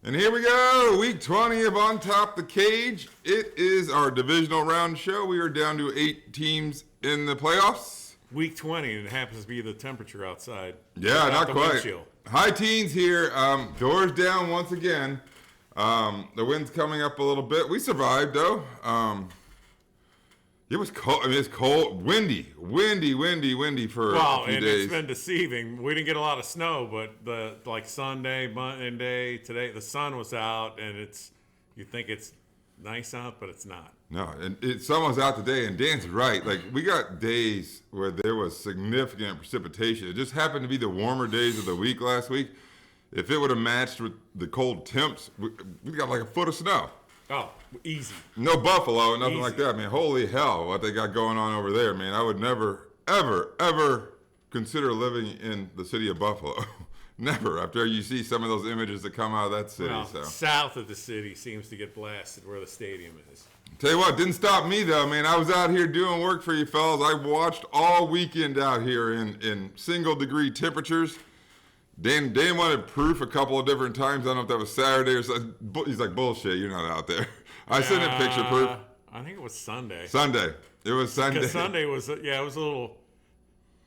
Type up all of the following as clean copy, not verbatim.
And here we go, week 20 of On Top the Cage. It is our divisional round show. We are down to 8 teams in the playoffs. Week 20, and it happens to be the temperature outside. Yeah, not quite. High teens here. Doors down once again. The wind's coming up a little bit. We survived, though. It was cold. I mean, it's cold, windy for a few days. It's been deceiving. We didn't get a lot of snow, but Sunday, Monday, today, the sun was out, and you think it's nice out, but it's not. No, and the sun was out today, and Dan's right. Like, we got days where there was significant precipitation. It just happened to be the warmer days of the week last week. If it would have matched with the cold temps, we got like a foot of snow. Oh, easy. No buffalo, nothing like that, man. Holy hell, what they got going on over there, man. I would never, ever consider living in the city of Buffalo. Never, after you see some of those images that come out of that city. Well, south of the city seems to get blasted where the stadium is. Tell you what, didn't stop me, though, man. I was out here doing work for you fellas. I watched all weekend out here in single-degree temperatures. Dan wanted proof a couple of different times. I don't know if that was Saturday or something. He's like, bullshit, you're not out there. I sent him picture proof. I think it was Sunday. It was Sunday. Because Sunday was, it was a little,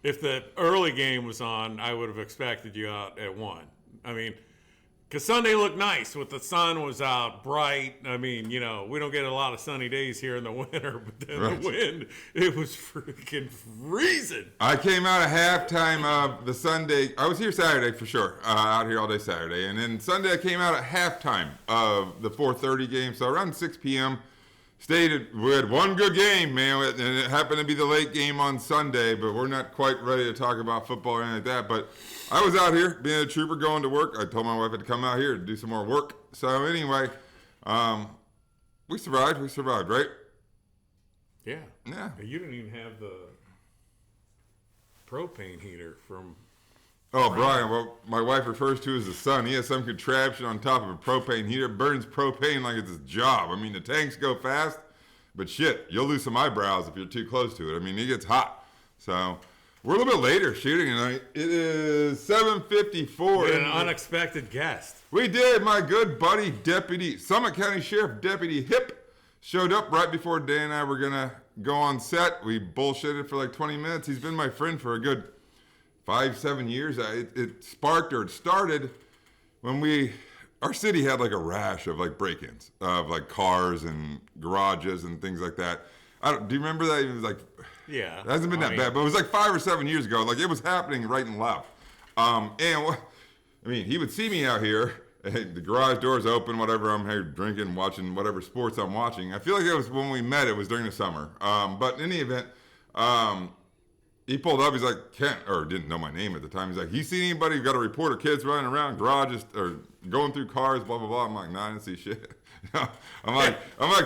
if the early game was on, I would have expected you out at 1. I mean, because Sunday looked nice with the sun was out bright. I mean, we don't get a lot of sunny days here in the winter, but then the wind, it was freaking freezing. I came out at halftime of the Sunday. I was here Saturday for sure, out here all day Saturday. And then Sunday I came out at halftime of the 4:30 game, so around 6 p.m. We had one good game, man, and it happened to be the late game on Sunday, but we're not quite ready to talk about football or anything like that. But I was out here being a trooper going to work. I told my wife I'd come out here to do some more work. So anyway, we survived, right? Yeah. Yeah. You didn't even have the propane heater from... Oh, Brian, what my wife refers to as the sun. He has some contraption on top of a propane heater. It burns propane like it's his job. I mean, the tanks go fast, but shit, you'll lose some eyebrows if you're too close to it. I mean, it gets hot. So we're a little bit later shooting tonight. It is 7:54. An unexpected guest. We did. My good buddy, Summit County Sheriff Deputy Hip, showed up right before Dan and I were going to go on set. We bullshitted for like 20 minutes. He's been my friend for a good 5-7 years. It started when our city had like a rash of like break-ins of like cars and garages and things like that. Do you remember that? It was like, yeah, it hasn't been that bad, but it was like 5 or 7 years ago. Like it was happening right and left. He would see me out here, the garage doors open, whatever. I'm here drinking, watching whatever sports I'm watching. I feel like it was when we met. It was during the summer. But in any event, he pulled up. He's like, Kent, or didn't know my name at the time. He's like, you see anybody? You got a reporter, kids running around garages or going through cars, blah blah blah. I'm like, nah, I didn't see shit. I'm like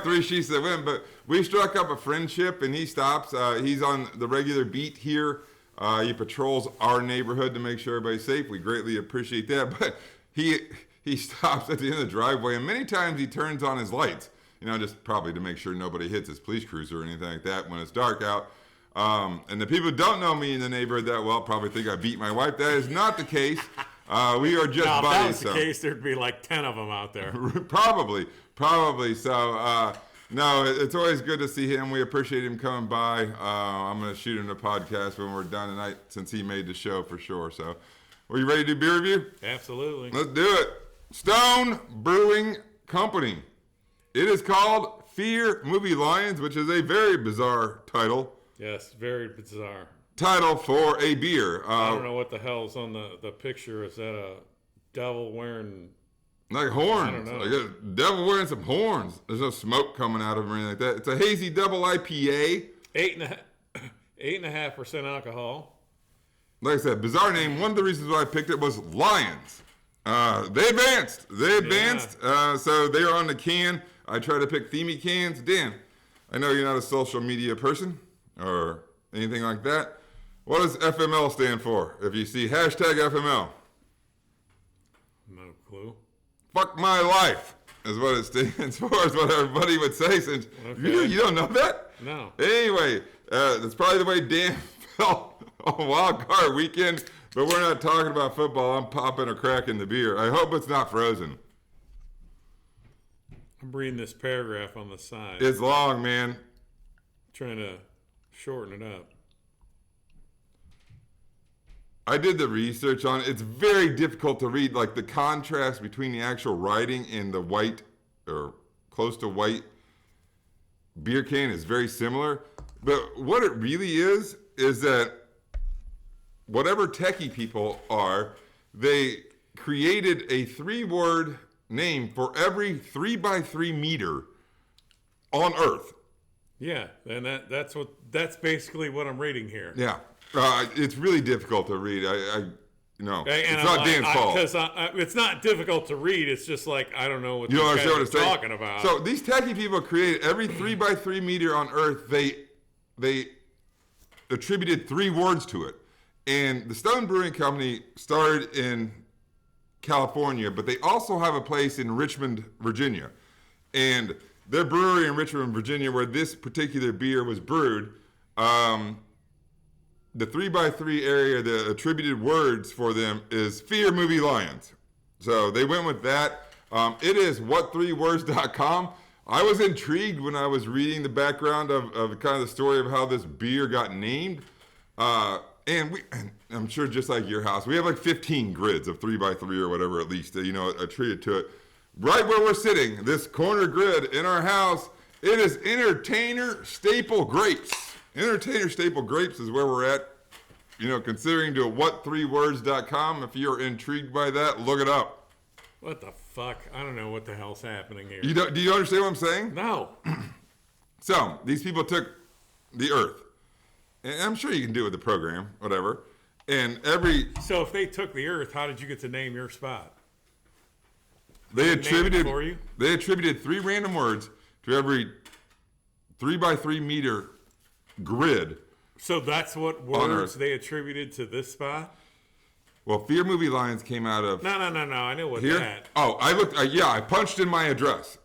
3 sheets to the wind. But we struck up a friendship, and he stops. He's on the regular beat here. He patrols our neighborhood to make sure everybody's safe. We greatly appreciate that. But he stops at the end of the driveway, and many times he turns on his lights. Just probably to make sure nobody hits his police cruiser or anything like that when it's dark out. And the people who don't know me in the neighborhood that well probably think I beat my wife. That is not the case. We are just buddies. If that was the case, there'd be like 10 of them out there. Probably. So, no, it's always good to see him. We appreciate him coming by. I'm going to shoot him a podcast when we're done tonight since he made the show for sure. So, are you ready to do beer review? Absolutely. Let's do it. Stone Brewing Company. It is called Fear Movie Lions, which is a very bizarre title. Yes, very bizarre. Title for a beer. I don't know what the hell's on the picture. Is that a devil wearing... Like horns. I don't know. Like a devil wearing some horns. There's no smoke coming out of him or anything like that. It's a hazy double IPA. 8.5% alcohol. Like I said, bizarre name. One of the reasons why I picked it was Lions. They advanced. So they are on the can. I try to pick themey cans. Dan, I know you're not a social media person or anything like that. What does FML stand for? If you see hashtag FML. No clue. Fuck my life is what it stands for, is what everybody would say. Since you don't know that? No. Anyway, that's probably the way Dan felt on Wild Card Weekend, but we're not talking about football. I'm popping or cracking the beer. I hope it's not frozen. I'm reading this paragraph on the side. It's long, man. Trying to shorten it up. I did the research on it. It's very difficult to read. Like the contrast between the actual writing and the white or close to white beer can is very similar. But what it really is that whatever techie people are, they created a 3-word name for every 3x3 meter on Earth. Yeah, and that's basically what I'm reading here. Yeah. It's really difficult to read. It's not Dan's fault. Because it's not difficult to read. It's just like, I don't know what you these guys are saying? talking about. So these techie people created every 3x3 meter on Earth. They attributed 3 words to it. And the Stone Brewing Company started in California, but they also have a place in Richmond, Virginia. And their brewery in Richmond, Virginia, where this particular beer was brewed, the 3x3 area, the attributed words for them is Fear Movie Lions. So they went with that. It is what3words.com. I was intrigued when I was reading the background of kind of the story of how this beer got named. And I'm sure just like your house, we have like 15 grids of 3x3 or whatever, at least, attributed to it. Right where we're sitting, this corner grid in our house, it is Entertainer Staple Grapes. Entertainer Staple Grapes is where we're at. Considering to what3words.com. If you're intrigued by that, look it up. What the fuck? I don't know what the hell's happening here. Do you understand what I'm saying? No. So, these people took the Earth. And I'm sure you can do it with the program, whatever. And So if they took the Earth, how did you get to name your spot? They attributed 3 random words to every 3x3 meter grid. So that's what words they attributed to this spot? Well, Fear Movie Lions came out of... No. I know what here? that. Oh, I looked... I punched in my address.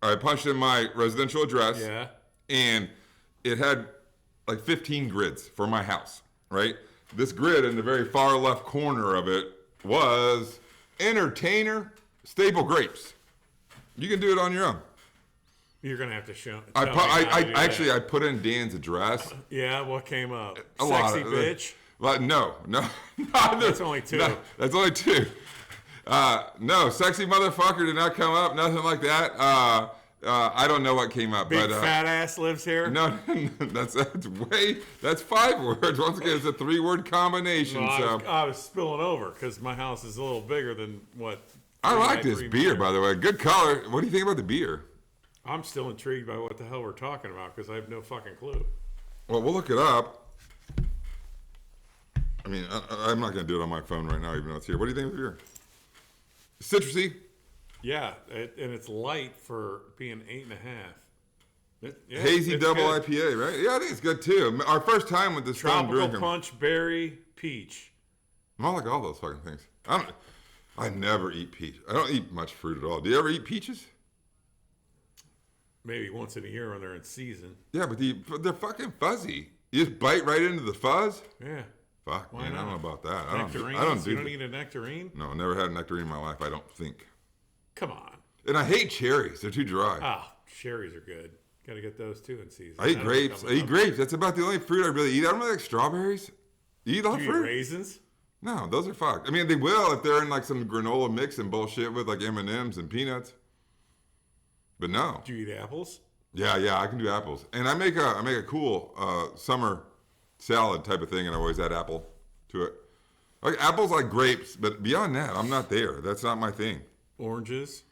I punched in my residential address. Yeah. And it had like 15 grids for my house, right? This grid in the very far left corner of it was Entertainer Staple Grapes. You can do it on your own. You're gonna have to show. I put in Dan's address. Yeah, what came up? Sexy bitch. No. That's only 2. No, that's only 2. No, sexy motherfucker did not come up. Nothing like that. I don't know what came up. Big fat ass lives here. No, that's 5 words. Once again, it's a 3-word combination. I was spilling over because my house is a little bigger than what. I like this beer, by the way. Good color. What do you think about the beer? I'm still intrigued by what the hell we're talking about because I have no fucking clue. Well, we'll look it up. I mean, I'm not going to do it on my phone right now, even though it's here. What do you think of the beer? Citrusy. Yeah, and it's light for being 8.5. Hazy double good. IPA, right? Yeah, I think it's good too. Our first time with this tropical punch, berry, peach. I like all those fucking things. I never eat peach. I don't eat much fruit at all. Do you ever eat peaches? Maybe once in a year when they're in season. Yeah, but they're fucking fuzzy. You just bite right into the fuzz? Yeah. Fuck, man, I don't know about that. You don't eat a nectarine? No, never had a nectarine in my life, I don't think. Come on. And I hate cherries. They're too dry. Oh, cherries are good. Got to get those too in season. I eat grapes. Grapes. That's about the only fruit I really eat. I don't really like strawberries. You eat all fruit? Do you eat raisins? No, those are fucked. I mean, they will if they're in like some granola mix and bullshit with like M&Ms and peanuts. But no. Do you eat apples? Yeah, I can do apples. And I make a cool summer salad type of thing, and I always add apple to it. Like apples like grapes, but beyond that, I'm not there. That's not my thing. Oranges?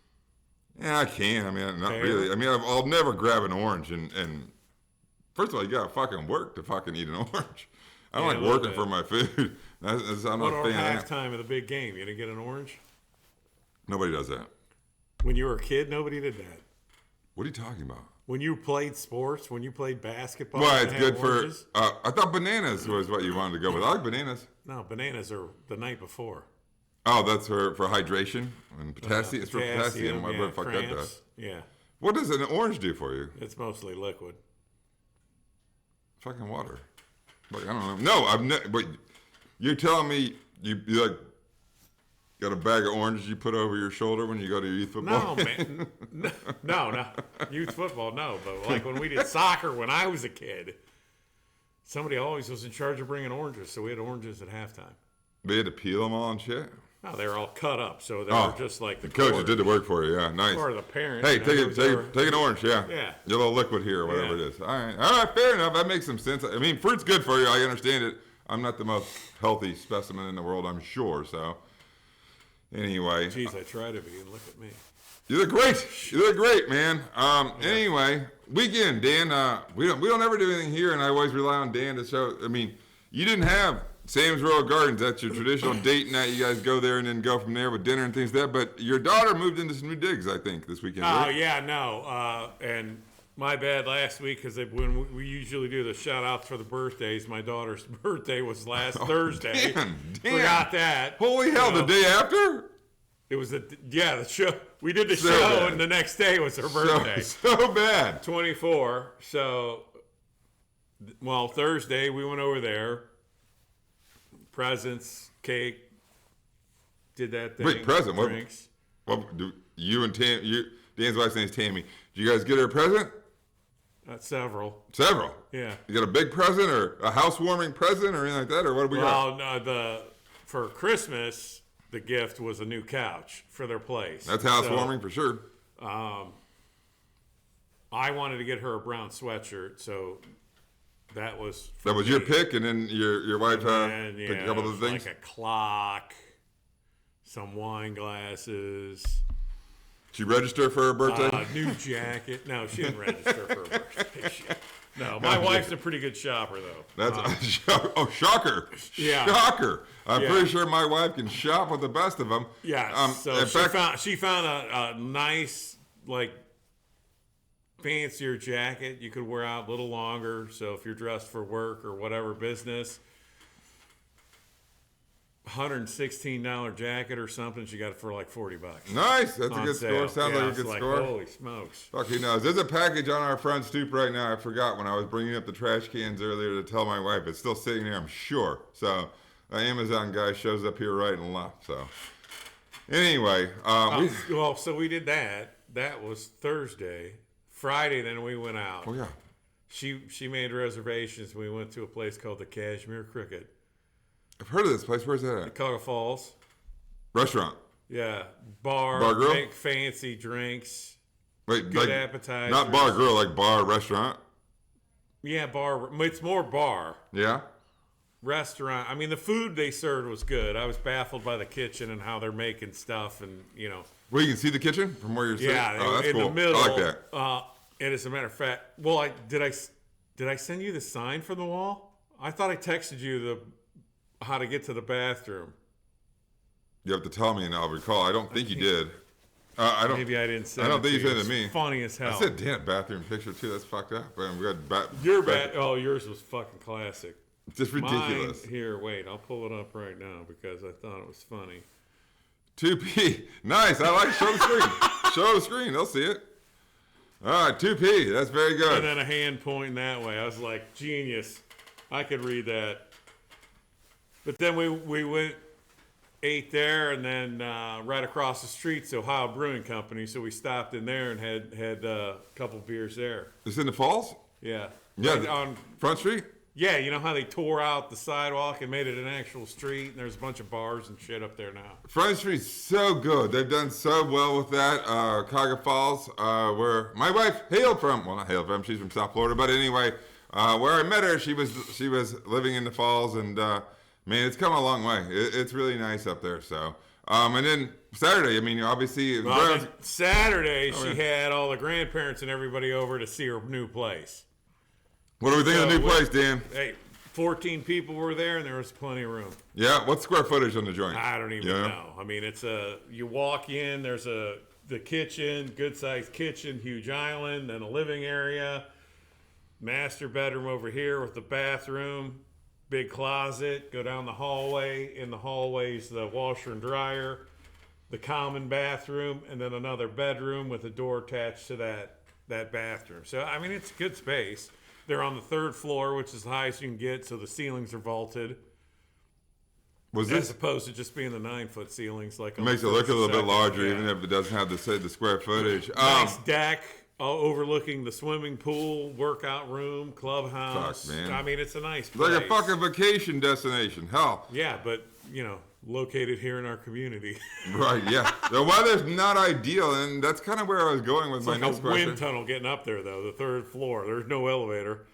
Yeah, I can. I mean, not really. I mean, I'll never grab an orange and first of all, you gotta fucking work to fucking eat an orange. I don't like working for my food. I'm not a fan of that. Halftime of the big game, you didn't get an orange? Nobody does that. When you were a kid, nobody did that. What are you talking about? When you played sports, when you played basketball. Well, it's good oranges? I thought bananas was what you wanted to go with. I like bananas. No, bananas are the night before. Oh, that's for hydration and potassium. It's for potassium. Yeah, fuck that does. Yeah. What does an orange do for you? It's mostly liquid. Fucking water. Like, I don't know. No, but you're telling me you like Got a bag of oranges you put over your shoulder when you go to youth football? No, man. No. Youth football, no. But like when we did soccer when I was a kid, somebody always was in charge of bringing oranges, so we had oranges at halftime. They had to peel them all and shit? No, they were all cut up, so they were just like the coach did the work for you, yeah, nice. Or the parents. Hey, take an orange, yeah. Yeah. Your little liquid here, or whatever it is. All right, fair enough. That makes some sense. I mean, fruit's good for you. I understand it. I'm not the most healthy specimen in the world, I'm sure, so. Anyway. Jeez, I try to be, and look at me. You look great. You look great, man. Anyway, weekend, Dan. We don't ever do anything here, and I always rely on Dan to show. I mean, you didn't have Sam's Royal Gardens. That's your traditional date night. You guys go there and then go from there with dinner and things like that. But your daughter moved into some new digs, I think, this weekend. Oh, right? yeah, no. And my bad last week, because when we usually do the shout-outs for the birthdays, my daughter's birthday was last Thursday. Damn. Forgot that. Holy hell, the day after? It was the show. We did the So show, bad. and the next day was her birthday. So bad. 24. So, well, Thursday we went over there. Presents, cake, did that thing. Wait, present? Drinks. What do you and Dan's wife's name is Tammy. Did you guys get her a present? Several. Several. Yeah. You got a big present or a housewarming present or anything like that, or what do we got? Well, no, for Christmas, the gift was a new couch for their place. That's housewarming for sure. I wanted to get her a brown sweatshirt, so that was Your pick, and then your wife picked a couple of things. Like a clock, some wine glasses. Did she register for her birthday? New jacket. No, she didn't register for her birthday. No, my wife's a pretty good shopper, though. That's shocker! Yeah. Shocker! I'm pretty sure my wife can shop with the best of them. Yeah. So she found a nice, like, fancier jacket you could wear out a little longer. So if you're dressed for work or whatever business, $116 jacket or something, she got it for like $40. Nice, that's a good sale. score. Sounds like a good score. Holy smokes! Fuck, who knows? There's a package on our front stoop right now. I forgot when I was bringing up the trash cans earlier to tell my wife. It's still sitting there, I'm sure. So, the Amazon guy shows up here right and left. So, anyway, so we did that. That was Thursday. Friday, then we went out. Oh yeah. She made reservations. We went to a place called the Cashmere Cricket. I've heard of this place. Where's that at? Cuyahoga Falls. Restaurant. Yeah, bar grill? make fancy drinks. Wait, good like appetizers. not bar grill, like bar restaurant. Yeah, bar. It's more bar. Yeah. Restaurant. I mean, the food they served was good. I was baffled by the kitchen and how they're making stuff, and Well, you can see the kitchen from where you're sitting. Yeah, oh, that's in cool. the middle. I like that. And as a matter of fact, well, did I send you the sign from the wall? I thought I texted you how to get to the bathroom. You have to tell me, and I'll recall. I don't think you did. I don't. Maybe I didn't send. I don't think you sent it It's to me. Funny as hell. I said, damn, bathroom picture too. That's fucked up. We got yours was fucking classic. Just ridiculous. Mine, here, wait, I'll pull it up right now because I thought it was funny. 2P. Nice. I like it. Show the screen. Show the screen. They'll see it. All right, 2P. That's very good. And then a hand pointing that way. I was like, genius. I could read that. But then we went, ate there, and then right across the street's the Ohio Brewing Company. So we stopped in there and had a couple beers there. It's in the falls? Yeah. Yeah. Right on Front Street? Yeah, you know how they tore out the sidewalk and made it an actual street, and there's a bunch of bars and shit up there now. Front Street's so good. They've done so well with that. Cuyahoga Falls, where my wife hailed from. Well, not hailed from. She's from South Florida, but anyway, where I met her, she was living in the falls, and man, it's come a long way. It's really nice up there. So, and then Saturday, I mean, obviously, Saturday she had all the grandparents and everybody over to see her new place. What do we think of the new place, Dan? Hey, 14 people were there, and there was plenty of room. Yeah, what's square footage on the joint? I don't even know. I mean, it's you walk in, there's the kitchen, good-sized kitchen, huge island, then a living area, master bedroom over here with the bathroom, big closet, go down the hallway. In the hallway's the washer and dryer, the common bathroom, and then another bedroom with a door attached to that bathroom. So, I mean, it's a good space. They're on the third floor, which is the highest you can get, so the ceilings are vaulted. As opposed to just being the 9-foot ceilings, like on Makes it look a little bit larger, even if it doesn't have the square footage. Nice deck overlooking the swimming pool, workout room, clubhouse. Fuck, man. I mean, it's a nice place. Like a fucking vacation destination. Hell. Yeah, but located here in our community. Right. Yeah. The weather's not ideal, and that's kind of where I was going with my next question. question. Wind tunnel getting up there though, the 3rd floor. There's no elevator,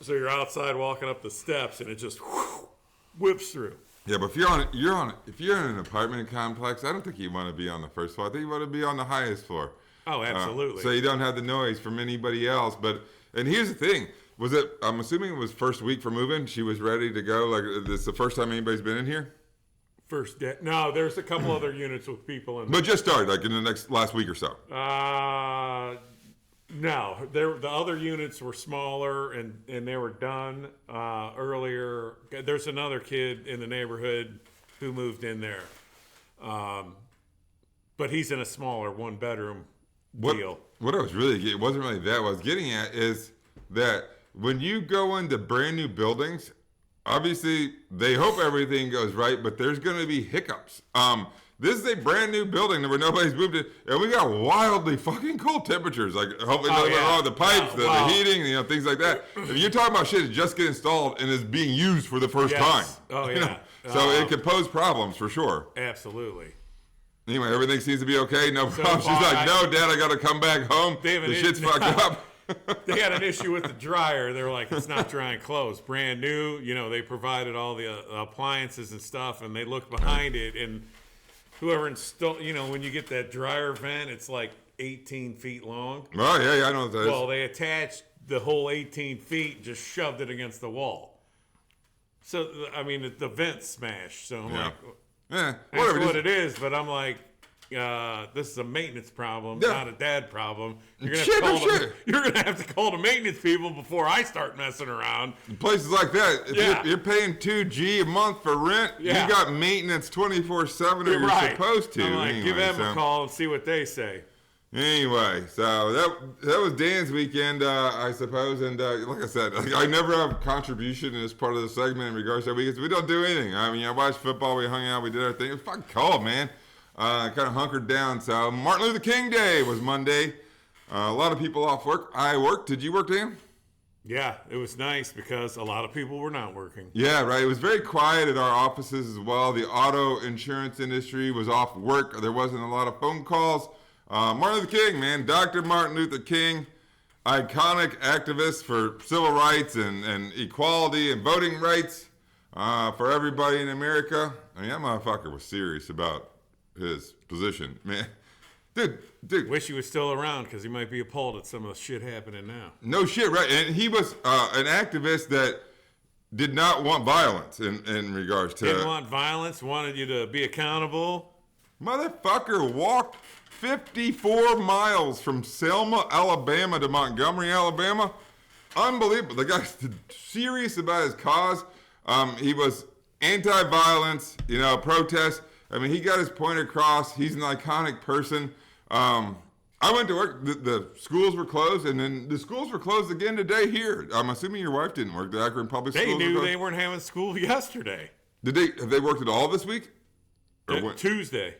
so you're outside walking up the steps, and it just whips through. Yeah, but if you're in an apartment complex, I don't think you want to be on the 1st floor. I think you want to be on the highest floor. Oh, absolutely. So you don't have the noise from anybody else. And here's the thing: I'm assuming it was first week for moving. She was ready to go. Like, this is the first time anybody's been in here. First day. No, there's a couple other units with people in. But just started, like in the last week or so. No, the other units were smaller and they were done earlier. There's another kid in the neighborhood who moved in there, but he's in a smaller 1-bedroom deal. What I was it wasn't really that. What I was getting at is that when you go into brand new buildings, obviously they hope everything goes right, but there's going to be hiccups. This is a brand new building where nobody's moved it, and we got wildly fucking cold temperatures. Like, hopefully nothing wrong with the pipes, the heating, things like that. If you're talking about shit that just get installed and is being used for the first time. Oh, yeah. So it could pose problems for sure. Absolutely. Anyway, everything seems to be okay. No problem. She's like, no, Dad, I got to come back home. The shit's fucked up. They had an issue with the dryer. They were like, it's not drying clothes. Brand new. They provided all the appliances and stuff, and they looked behind it, and whoever installed, when you get that dryer vent, it's like 18 feet long. Oh, yeah, I know what that is. Well, they attached the whole 18 feet and just shoved it against the wall. So, I mean, the vent smashed. So I'm like, whatever. That's what it is. But I'm like, this is a maintenance problem, not a dad problem. You're gonna have to call the maintenance people before I start messing around. In places like that, if you're paying $2,000 a month for rent, you got maintenance 24/7, or you're supposed to. I'm like, give them a call and see what they say. Anyway, so that was Dan's weekend, I suppose, and like I said, I never have contribution in this part of the segment in regards to our weekends. We don't do anything. I mean, I watched football, we hung out, we did our thing. It was fucking cold, man. Kind of hunkered down. So Martin Luther King Day was Monday. A lot of people off work. I worked. Did you work, Dan? Yeah, it was nice because a lot of people were not working. Yeah, right. It was very quiet at our offices as well. The auto insurance industry was off work. There wasn't a lot of phone calls. Martin Luther King, man. Dr. Martin Luther King, iconic activist for civil rights and equality and voting rights for everybody in America. I mean, that motherfucker was serious about his position, man. Dude. Wish he was still around because he might be appalled at some of the shit happening now. No shit, right? And he was an activist that did not want violence in regards to... Didn't want violence, wanted you to be accountable. Motherfucker walked 54 miles from Selma, Alabama to Montgomery, Alabama. Unbelievable. The guy's serious about his cause. He was anti-violence, protest. I mean, he got his point across. He's an iconic person. I went to work. The schools were closed, and then the schools were closed again today here. I'm assuming your wife didn't work. The Akron Public Schools. They knew they weren't having school yesterday. Have they worked at all this week? Tuesday.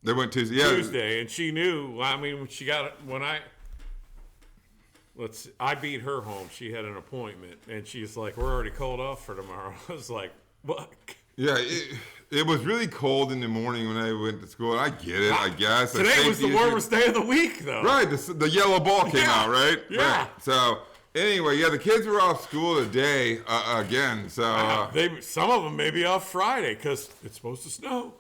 They went Tuesday. Yeah. Tuesday, and she knew. I mean, I beat her home. She had an appointment, and she's like, "We're already called off for tomorrow." I was like, "What?" Yeah, it was really cold in the morning when I went to school. I get it, I guess. Today was the warmest day of the week, though. Right, the yellow ball came out, right? Yeah. Right. So, anyway, the kids were off school today again. So some of them may be off Friday because it's supposed to snow.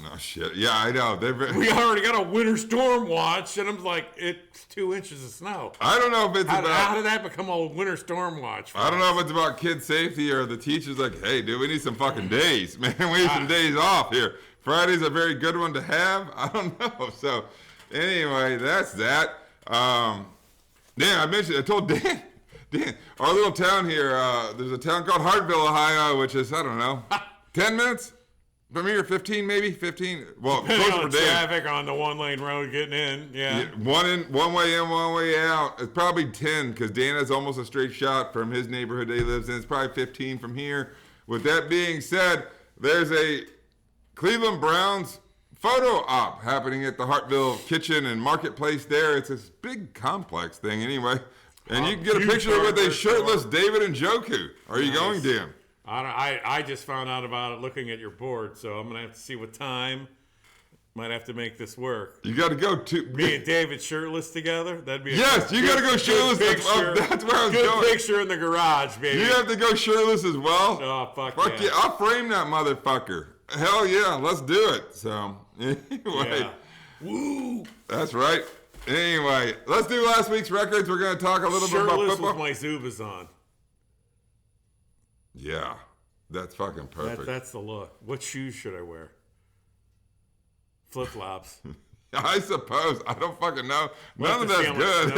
No shit. Yeah, I know. We already got a winter storm watch, and I'm like, it's 2 inches of snow. I don't know if it's how did that become a winter storm watch? I don't know if it's about kid safety or the teachers like, hey, dude, we need some fucking days, man. We need some days off here. Friday's a very good one to have. I don't know. So, anyway, that's that. Dan, I told Dan, our little town here, there's a town called Hartville, Ohio, which is, I don't know, 10 minutes? From here, 15 maybe? 15? Well, depending on traffic on the one-lane road getting in, yeah. One way in, one way out. It's probably 10 because Dan has almost a straight shot from his neighborhood that he lives in. It's probably 15 from here. With that being said, there's a Cleveland Browns photo op happening at the Hartville Kitchen and Marketplace there. It's this big complex thing anyway. And you can get a picture with a shirtless David Njoku. Are you going, Dan? I just found out about it looking at your board, so I'm going to have to see what time. Might have to make this work. You got to go to... Me and David shirtless together? That'd be yes, you got to go shirtless. That's where I was going. Good picture in the garage, baby. You have to go shirtless as well? Oh, fuck yeah. I'll frame that motherfucker. Hell yeah, let's do it. So, anyway. Yeah. Woo! That's right. Anyway, let's do last week's records. We're going to talk a little bit about football. Shirtless with my Zubas on. Yeah, that's fucking perfect. That's the look. What shoes should I wear? Flip-flops. I suppose. I don't fucking know. None of that's good.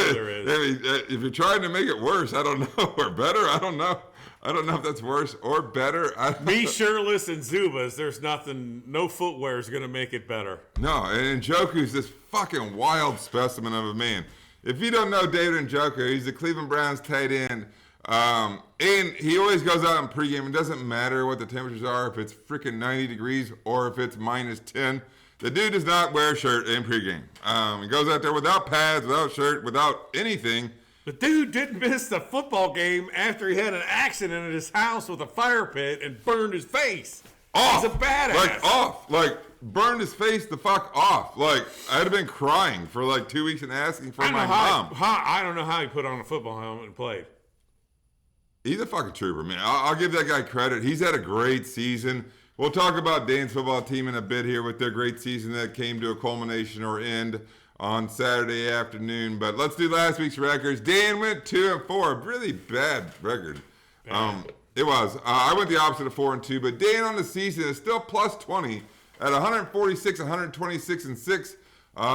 If you're trying to make it worse, I don't know. Or better, I don't know. I don't know if that's worse or better. Me shirtless and Zubas, there's nothing, no footwear is going to make it better. No, and Njoku's this fucking wild specimen of a man. If you don't know David Njoku, he's the Cleveland Browns tight end. And he always goes out in pregame. It doesn't matter what the temperatures are, if it's freaking 90 degrees or if it's minus 10. The dude does not wear a shirt in pregame. He goes out there without pads, without shirt, without anything. The dude didn't miss the football game after he had an accident at his house with a fire pit and burned his face. Off. He's a badass. Like, off. Like, burned his face the fuck off. Like, I'd have been crying for like 2 weeks and asking for my mom. I don't know how he put on a football helmet and played. He's a fucking trooper, man. I'll give that guy credit. He's had a great season. We'll talk about Dan's football team in a bit here with their great season that came to a culmination or end on Saturday afternoon. But let's do last week's records. Dan went 2-4, a really bad record. It was. I went the opposite of 4-2, but Dan on the season is still plus 20 at 146, 126, and 6.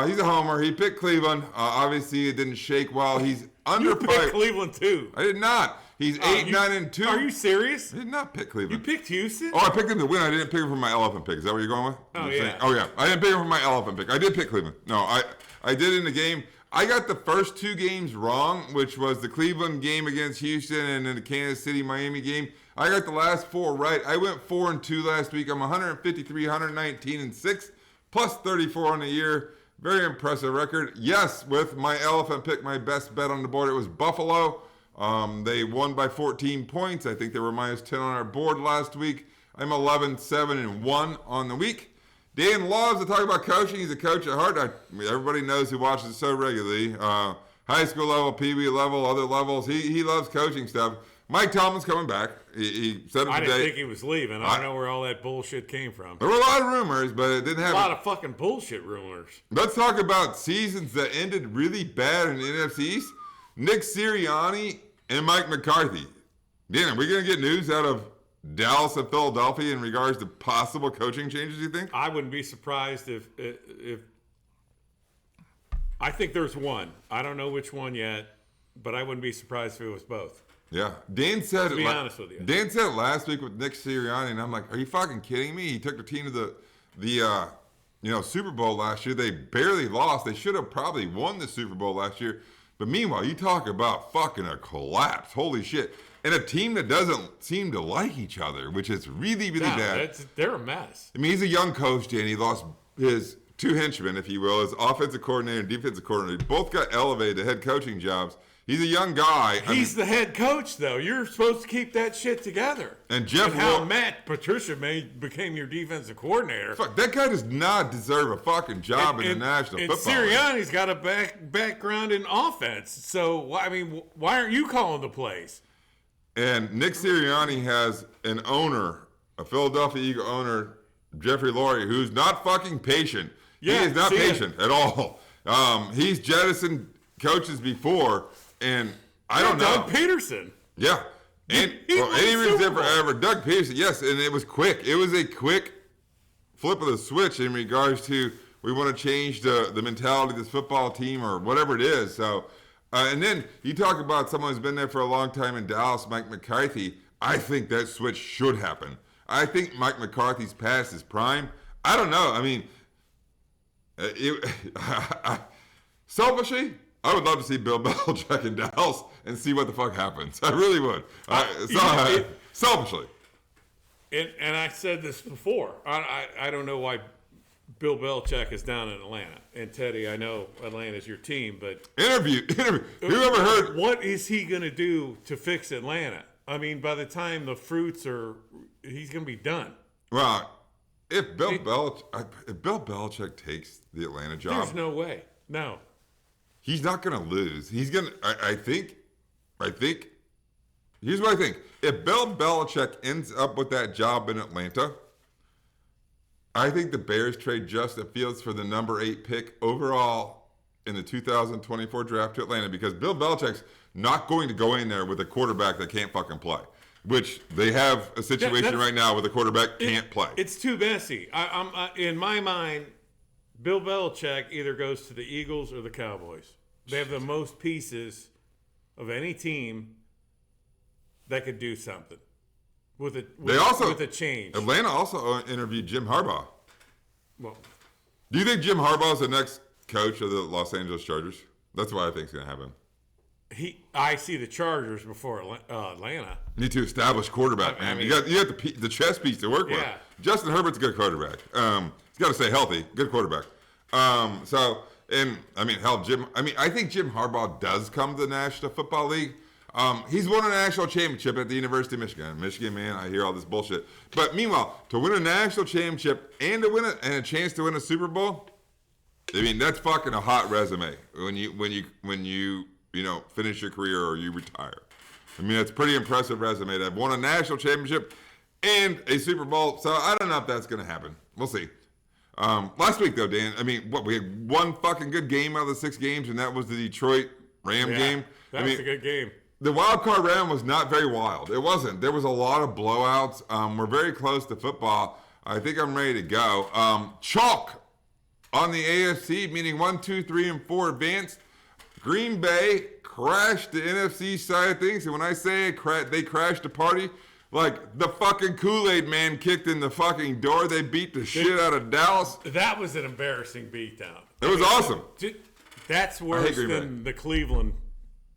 He's a homer. He picked Cleveland. Obviously, it didn't shake well. He's under. You picked Cleveland too. I did not. He's 8, 9, and 2. Are you serious? I did not pick Cleveland. You picked Houston? Oh, I picked him to win. I didn't pick him for my elephant pick. Is that what you're going with? Oh, yeah. Oh, yeah. I didn't pick him for my elephant pick. I did pick Cleveland. No, I did in the game. I got the first 2 games wrong, which was the Cleveland game against Houston and then the Kansas City-Miami game. I got the last 4 right. I went 4-2 last week. I'm 153, 119, and 6, plus 34 on the year. Very impressive record. Yes, with my elephant pick, my best bet on the board, it was Buffalo. They won by 14 points. I think they were minus 10 on our board last week. I'm 11, 7, and 1 on the week. Dan loves to talk about coaching. He's a coach at heart. Everybody knows who watches it so regularly. High school level, Pee Wee level, other levels. He loves coaching stuff. Mike Tomlin's coming back. He said it today. I didn't think he was leaving. I don't know where all that bullshit came from. There were a lot of rumors, but it didn't happen. A lot of fucking bullshit rumors. Let's talk about seasons that ended really bad in the NFC East. Nick Sirianni and Mike McCarthy. Dan, are we going to get news out of Dallas and Philadelphia in regards to possible coaching changes, you think? I wouldn't be surprised if I think there's one. I don't know which one yet, but I wouldn't be surprised if it was both. Yeah. Dan said to be honest with you. Dan said it last week with Nick Sirianni, and I'm like, are you fucking kidding me? He took the team to the Super Bowl last year. They barely lost. They should have probably won the Super Bowl last year. But meanwhile, you talk about fucking a collapse. Holy shit. And a team that doesn't seem to like each other, which is really, really bad. They're a mess. I mean, he's a young coach, Dan. He lost his 2 henchmen, if you will, his offensive coordinator and defensive coordinator. Both got elevated to head coaching jobs. He's a young guy. He's the head coach, though. You're supposed to keep that shit together. And how Matt Patricia became your defensive coordinator. Fuck, that guy does not deserve a fucking job in the National Football League. And Sirianni's got a background in offense. So, I mean, why aren't you calling the plays? And Nick Sirianni has an owner, a Philadelphia Eagle owner, Jeffrey Lurie, who's not fucking patient. Yeah, he is not patient at all. He's jettisoned coaches before. And I don't know. Doug Peterson. Yeah. And any reason forever. Doug Peterson, yes, and it was quick. It was a quick flip of the switch in regards to we want to change the mentality of this football team or whatever it is. So, and then you talk about someone who's been there for a long time in Dallas, Mike McCarthy. I think that switch should happen. I think Mike McCarthy's past his prime. I don't know. I mean, selfishly, I would love to see Bill Belichick in Dallas and see what the fuck happens. I really would. Selfishly. And I said this before. I don't know why Bill Belichick is down in Atlanta. And Teddy, I know Atlanta's your team, but interview. Whoever heard? What is he going to do to fix Atlanta? I mean, by the time the fruits are, he's going to be done. Well, if Bill Belichick takes the Atlanta job, there's no way. No, he's not going to lose. He's going to. I think. Here's what I think. If Bill Belichick ends up with that job in Atlanta, I think the Bears trade Justin Fields for the number 8 pick overall in the 2024 draft to Atlanta, because Bill Belichick's not going to go in there with a quarterback that can't fucking play, which they have a situation right now where the quarterback can't play. It's too messy. I'm in my mind, Bill Belichick either goes to the Eagles or the Cowboys. They have the most pieces of any team that could do something with a change. Atlanta also interviewed Jim Harbaugh. Well, do you think Jim Harbaugh is the next coach of the Los Angeles Chargers? That's what I think is going to happen. I see the Chargers before Atlanta. Need to establish quarterback, man. You got the chess piece to work with. Justin Herbert's a good quarterback. He's got to stay healthy. Good quarterback. I think Jim Harbaugh does come to the National Football League. He's won a national championship at the University of Michigan. Michigan, man, I hear all this bullshit. But meanwhile, to win a national championship and to win it and a chance to win a Super Bowl, I mean, that's fucking a hot resume when you finish your career or you retire. I mean, that's a pretty impressive resume to have won a national championship and a Super Bowl. So I don't know if that's going to happen. We'll see. Last week, though, Dan, I mean, we had one fucking good game out of the 6 games, and that was the Detroit Ram game. That was a good game. The wild card round was not very wild. It wasn't. There was a lot of blowouts. We're very close to football. I think I'm ready to go. Chalk on the AFC, meaning 1, 2, 3, and 4 advanced. Green Bay crashed the NFC side of things. And when I say they crashed the party, like the fucking Kool-Aid man kicked in the fucking door. They beat the shit out of Dallas. That was an embarrassing beatdown. It was awesome. That's worse than the Cleveland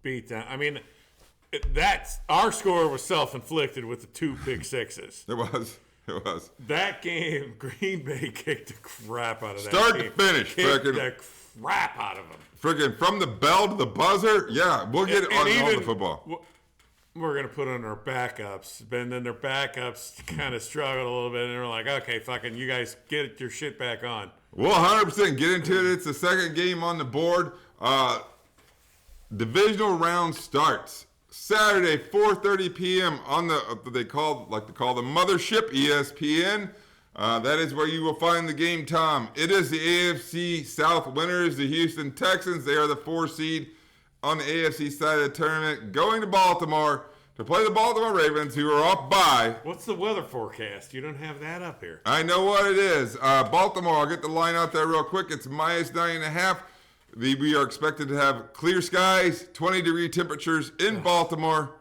beatdown. I mean, our score was self-inflicted with the 2 pick sixes. It was. That game, Green Bay kicked the crap out of that Start game. to finish. Kicked the crap out of them. Freaking from the bell to the buzzer. Yeah, we'll get on all the football. We're going to put on our backups. And then their backups kind of struggled a little bit. And they're like, okay, fucking you guys get your shit back on. We'll 100% get into it. It's the second game on the board. Divisional round starts Saturday, 4:30 p.m. on the they call the mothership, ESPN. That is where you will find the game, Tom. It is the AFC South winners, the Houston Texans. They are the 4 seed on the AFC side of the tournament, going to Baltimore to play the Baltimore Ravens, who are off bye. What's the weather forecast? You don't have that up here. I know what it is. Baltimore, I'll get the line out there real quick. It's -9.5. We are expected to have clear skies, 20-degree temperatures in Baltimore.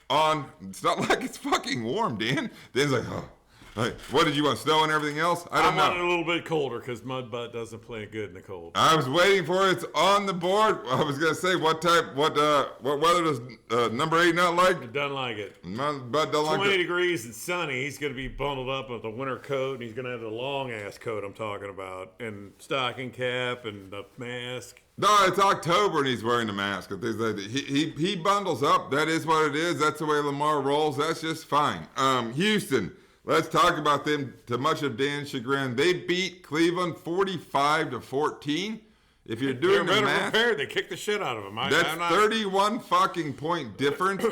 It's not like it's fucking warm, Dan. Dan's like, oh. Like, what did you want, snow and everything else? I don't know. I want it a little bit colder because Mudbutt doesn't play good in the cold. I was waiting for it. It's on the board. I was gonna say what weather does number 8 not like? He doesn't like it. Mudbutt don't like it. 20 degrees and sunny. He's gonna be bundled up with a winter coat, and he's gonna have the long ass coat I'm talking about, and stocking cap and the mask. No, it's October and he's wearing the mask. He bundles up. That is what it is. That's the way Lamar rolls. That's just fine. Houston. Let's talk about them. To much of Dan's chagrin, they beat Cleveland 45-14. If you're doing the math, prepared. They kicked the shit out of them. That's 31 fucking point difference.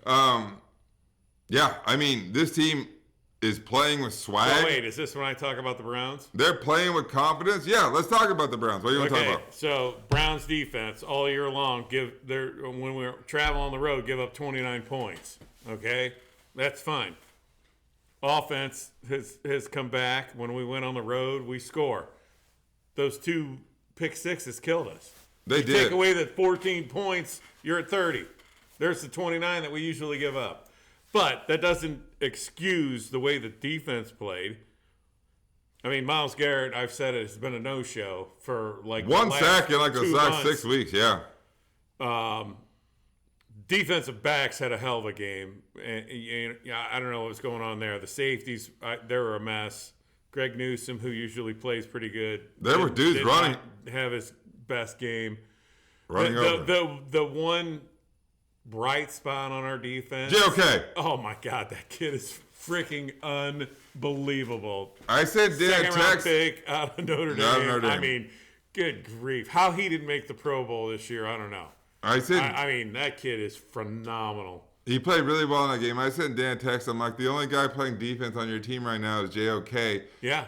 Yeah, I mean, this team is playing with swag. Oh, wait, is this when I talk about the Browns? They're playing with confidence. Yeah, let's talk about the Browns. What do you want to talk about? So Browns defense all year long when we travel on the road give up 29 points. Okay, that's fine. Offense has come back. When we went on the road, we score. Those 2 pick sixes killed us. They did. Take away the 14 points, you're at 30. There's the 29 that we usually give up. But that doesn't excuse the way the defense played. I mean, Myles Garrett, I've said it, has been a no-show for like one sack in like the last 6 weeks, yeah. defensive backs had a hell of a game. And, I don't know what was going on there. The safeties, they were a mess. Greg Newsome, who usually plays pretty good. There were dudes did running. Not have his best game. Running over. The one bright spot on our defense. JOK. Oh, my God. That kid is freaking unbelievable. I said Dan Second-round pick out of Notre Dame. I mean, good grief. How he didn't make the Pro Bowl this year, I don't know. I mean, that kid is phenomenal. He played really well in that game. I sent Dan a text. I'm like, the only guy playing defense on your team right now is JOK. Yeah.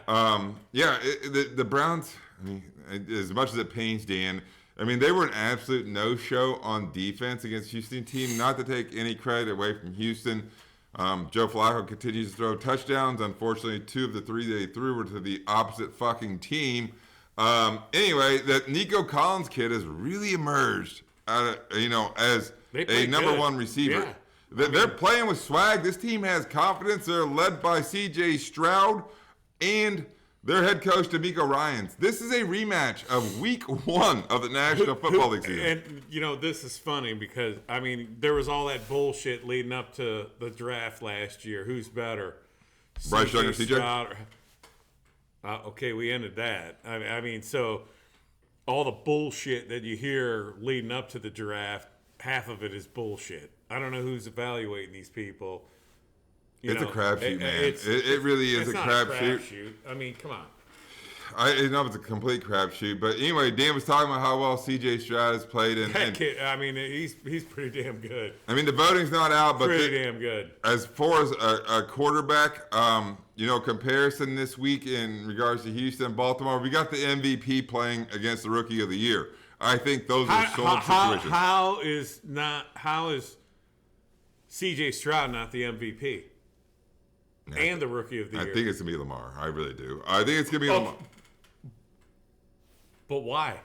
The Browns, I mean, as much as it pains Dan, I mean, they were an absolute no-show on defense against Houston team. Not to take any credit away from Houston. Joe Flacco continues to throw touchdowns. Unfortunately, 2 of the 3 they threw were to the opposite fucking team. Anyway, that Nico Collins kid has really emerged, as a number one receiver. Yeah. They're playing with swag. This team has confidence. They're led by C.J. Stroud and their head coach, DeMeco Ryans. This is a rematch of week 1 of the National Football League season. And, this is funny because, I mean, there was all that bullshit leading up to the draft last year. Who's better? Bryce Young or C.J.? Okay, we ended that. I mean, so all the bullshit that you hear leading up to the draft, half of it is bullshit. I don't know who's evaluating these people. It's a crapshoot, man. It really is a crapshoot. I mean, come on. I know it's a complete crapshoot, but anyway, Dan was talking about how well C.J. Stroud has played, that kid, I mean, he's pretty damn good. I mean, the voting's not out, but pretty damn good. As far as a quarterback, comparison this week in regards to Houston and Baltimore, we got the MVP playing against the Rookie of the Year. I think those are sold situations. How is C.J. Stroud not the MVP? And the Rookie of the Year. I think it's going to be Lamar. I really do. I think it's going to be Lamar. But why?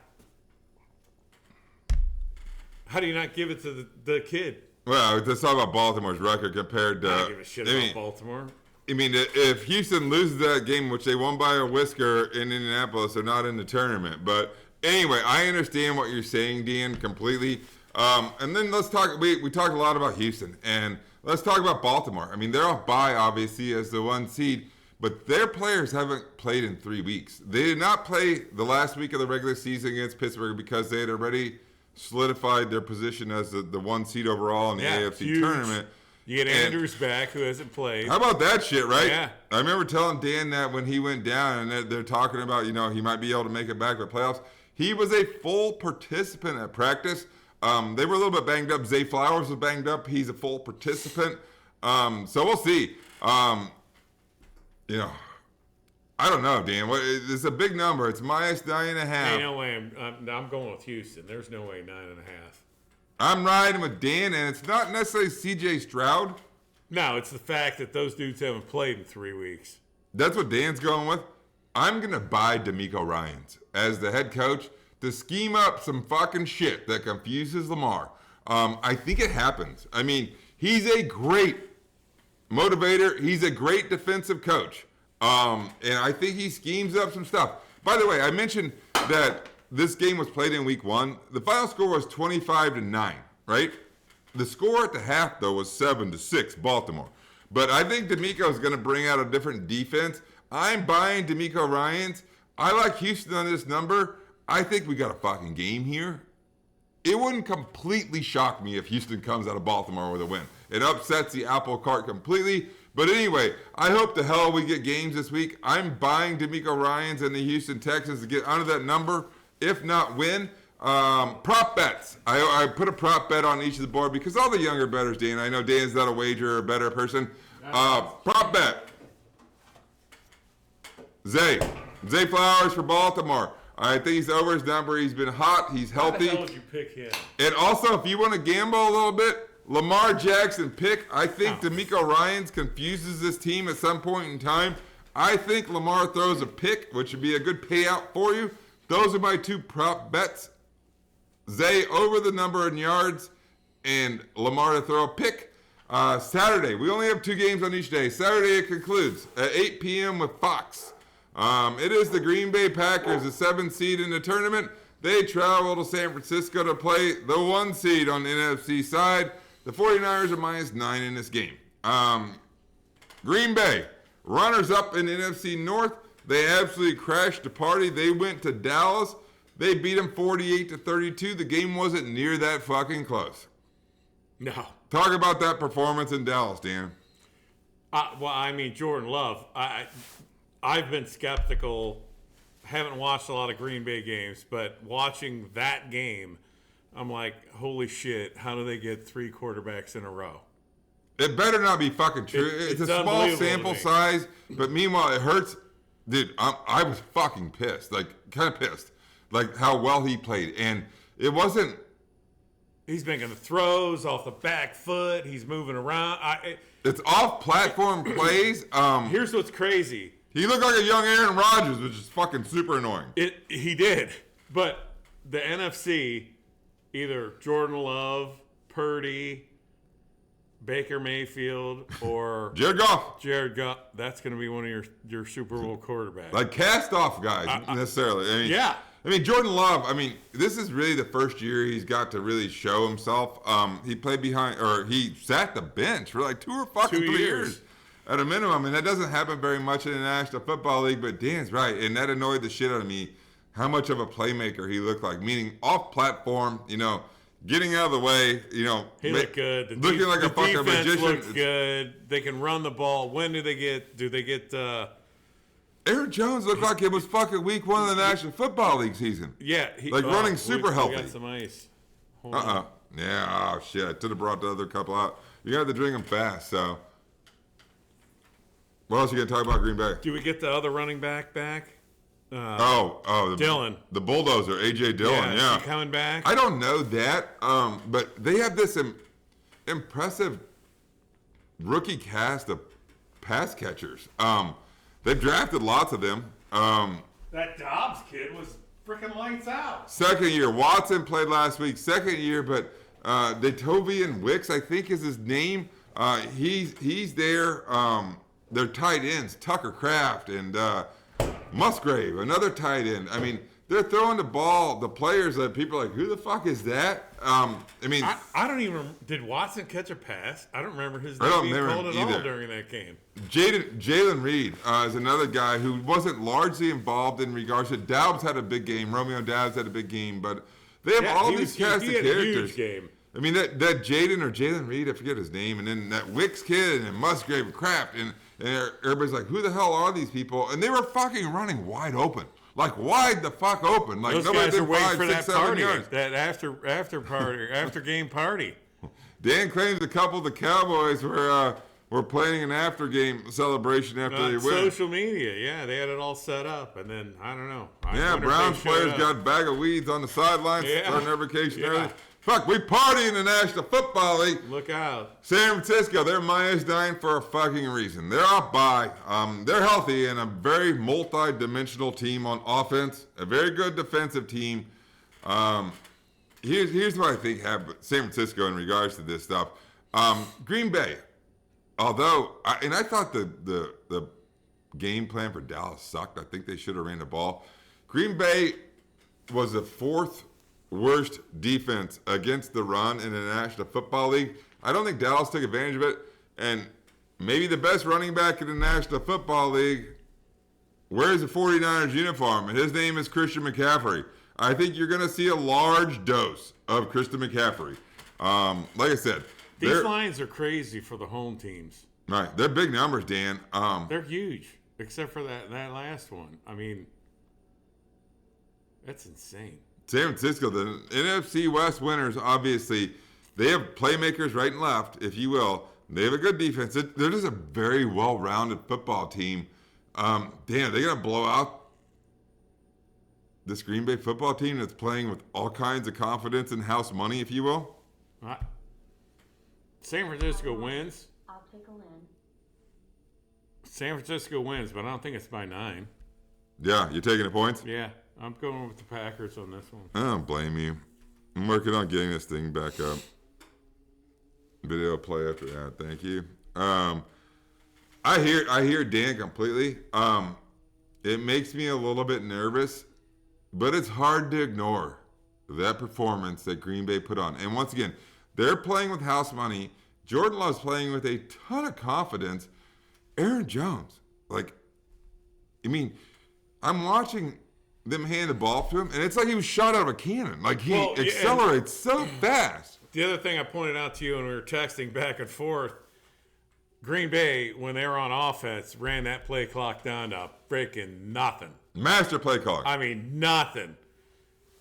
How do you not give it to the kid? Well, let's talk about Baltimore's record compared to... I don't give a shit about Baltimore. I mean, if Houston loses that game, which they won by a whisker in Indianapolis, they're not in the tournament. But anyway, I understand what you're saying, Dan, completely. And then let's talk... We talked a lot about Houston, and... Let's talk about Baltimore. I mean, they're off bye, obviously, as the 1 seed, but their players haven't played in 3 weeks. They did not play the last week of the regular season against Pittsburgh because they had already solidified their position as the 1 seed overall in the AFC tournament. You get Andrews back, who hasn't played. How about that shit, right? Yeah. I remember telling Dan that when he went down, and they're talking about, he might be able to make it back to the playoffs. He was a full participant at practice. They were a little bit banged up. Zay Flowers was banged up. He's a full participant. So we'll see. I don't know, Dan. It's a big number. It's minus 9.5. Hey, no way. I'm going with Houston. There's no way 9.5. I'm riding with Dan, and it's not necessarily C.J. Stroud. No, it's the fact that those dudes haven't played in 3 weeks. That's what Dan's going with. I'm going to buy DeMeco Ryans as the head coach to scheme up some fucking shit that confuses Lamar. I think it happens. I mean, he's a great motivator. He's a great defensive coach. And I think he schemes up some stuff. By the way, I mentioned that this game was played in week 1. The final score was 25-9, right? The score at the half, though, was 7-6, Baltimore. But I think DeMeco is going to bring out a different defense. I'm buying DeMeco Ryans. I like Houston on this number. I think we got a fucking game here. It wouldn't completely shock me if Houston comes out of Baltimore with a win. It upsets the apple cart completely. But anyway, I hope the hell we get games this week. I'm buying DeMeco Ryans and the Houston Texans to get under that number, if not win. Prop bets. I put a prop bet on each of the board because all the younger bettors, Dan. I know Dan's not a wager or better person. Prop bet. Zay Flowers for Baltimore. I think he's over his number. He's been hot. He's healthy. Why the hell did you pick him? And also, if you want to gamble a little bit, Lamar Jackson pick. I think DeMeco Ryans confuses this team at some point in time. I think Lamar throws a pick, which would be a good payout for you. Those are my 2 prop bets. Zay over the number in yards and Lamar to throw a pick. Saturday, we only have 2 games on each day. Saturday it concludes at 8 p.m. with Fox. It is the Green Bay Packers, the 7th seed in the tournament. They travel to San Francisco to play the 1 seed on the NFC side. The 49ers are -9 in this game. Green Bay, runners up in the NFC North. They absolutely crashed the party. They went to Dallas. They beat them 48-32. The game wasn't near that fucking close. No. Talk about that performance in Dallas, Dan. Well, I mean, Jordan Love. I've been skeptical. Haven't watched a lot of Green Bay games, but watching that game, I'm like, holy shit, how do they get 3 quarterbacks in a row? It better not be fucking true. It's a small sample size, but meanwhile, it hurts. Dude, I was fucking pissed. Like, kind of pissed. Like, how well he played. And it wasn't... He's making the throws off the back foot. He's moving around. It's off-platform plays. Here's what's crazy. He looked like a young Aaron Rodgers, which is fucking super annoying. He did. But the NFC, either Jordan Love, Purdy, Baker Mayfield, or Jared Goff. That's going to be one of your Super Bowl quarterbacks. Like cast-off guys, necessarily. I mean, yeah. I mean, Jordan Love, this is really the first year he's got to really show himself. He played he sat the bench for like 2 or fucking 3 years at a minimum. And that doesn't happen very much in the National Football League, but Dan's right. And that annoyed the shit out of me, how much of a playmaker he looked like. Meaning off-platform, getting out of the way, He looked good. Looking like a fucking magician. Looks good. They can run the ball. When do they get Aaron Jones looked like it was fucking week 1 of the National Football League season. Yeah. Running super healthy. We got some ice. Yeah, oh shit. I should have brought the other couple out. You got to drink them fast, so. What else are you going to talk about Green Bay? Do we get the other running back? Dillon. The bulldozer, A.J. Dillon, yeah. Is he coming back? I don't know that, but they have this impressive rookie cast of pass catchers. They've drafted lots of them. That Dobbs kid was freaking lights out. Second year. Watson played last week. Second year, but Datovian Wicks, I think is his name. He's there. They're tight ends, Tucker Kraft and Musgrave, another tight end. I mean, they're throwing the ball, the players that people are like, who the fuck is that? I don't even. Did Watson catch a pass? I don't remember his name being called at all during that game. Jalen Reed is another guy who wasn't largely involved in regards to Doubs had a big game. Romeo Doubs had a big game, but they have all these cast of characters. He had a huge game. I mean, that Jaden or Jalen Reed, I forget his name, and then that Wicks kid and Musgrave and Kraft, and everybody's like, who the hell are these people? And they were fucking running wide open. Like, wide the fuck open. Like, those guys are waiting for that party, that after party, after game party. Dan claims a couple of the Cowboys were planning an after game celebration after they win. Social media, yeah, they had it all set up, and then I don't know. Browns players got a bag of weeds on the sidelines starting their vacation early. Fuck, we party in the National Football League. Look out. San Francisco, they're -9 for a fucking reason. They're off by. They're healthy and a very multi-dimensional team on offense. A very good defensive team. Here's what I think happened San Francisco in regards to this stuff. Green Bay, although, I thought the game plan for Dallas sucked. I think they should have ran the ball. Green Bay was the 4th worst defense against the run in the National Football League. I don't think Dallas took advantage of it. And maybe the best running back in the National Football League wears a 49ers uniform, and his name is Christian McCaffrey. I think you're going to see a large dose of Christian McCaffrey. Like I said, these lines are crazy for the home teams. Right. They're big numbers, Dan. They're huge, except for that last one. I mean, that's insane. San Francisco, the NFC West winners, obviously, they have playmakers right and left, if you will. They have a good defense. They're just a very well-rounded football team. Damn, they're going to blow out this Green Bay football team that's playing with all kinds of confidence and house money, if you will. San Francisco wins. I'll take a win. San Francisco wins, but I don't think it's by 9. Yeah, you're taking the points? Yeah. I'm going with the Packers on this one. I don't blame you. I'm working on getting this thing back up. Video play after that. Thank you. I hear Dan completely. It makes me a little bit nervous, but it's hard to ignore that performance that Green Bay put on. And once again, They're playing with house money. Jordan Love's playing with a ton of confidence. Aaron Jones, I'm watching them hand the ball to him, and it's like he was shot out of a cannon. Like, he accelerates so fast. The other thing I pointed out to you when we were texting back and forth, Green Bay, when they were on offense, ran that play clock down to freaking nothing. Master play clock. I mean, nothing.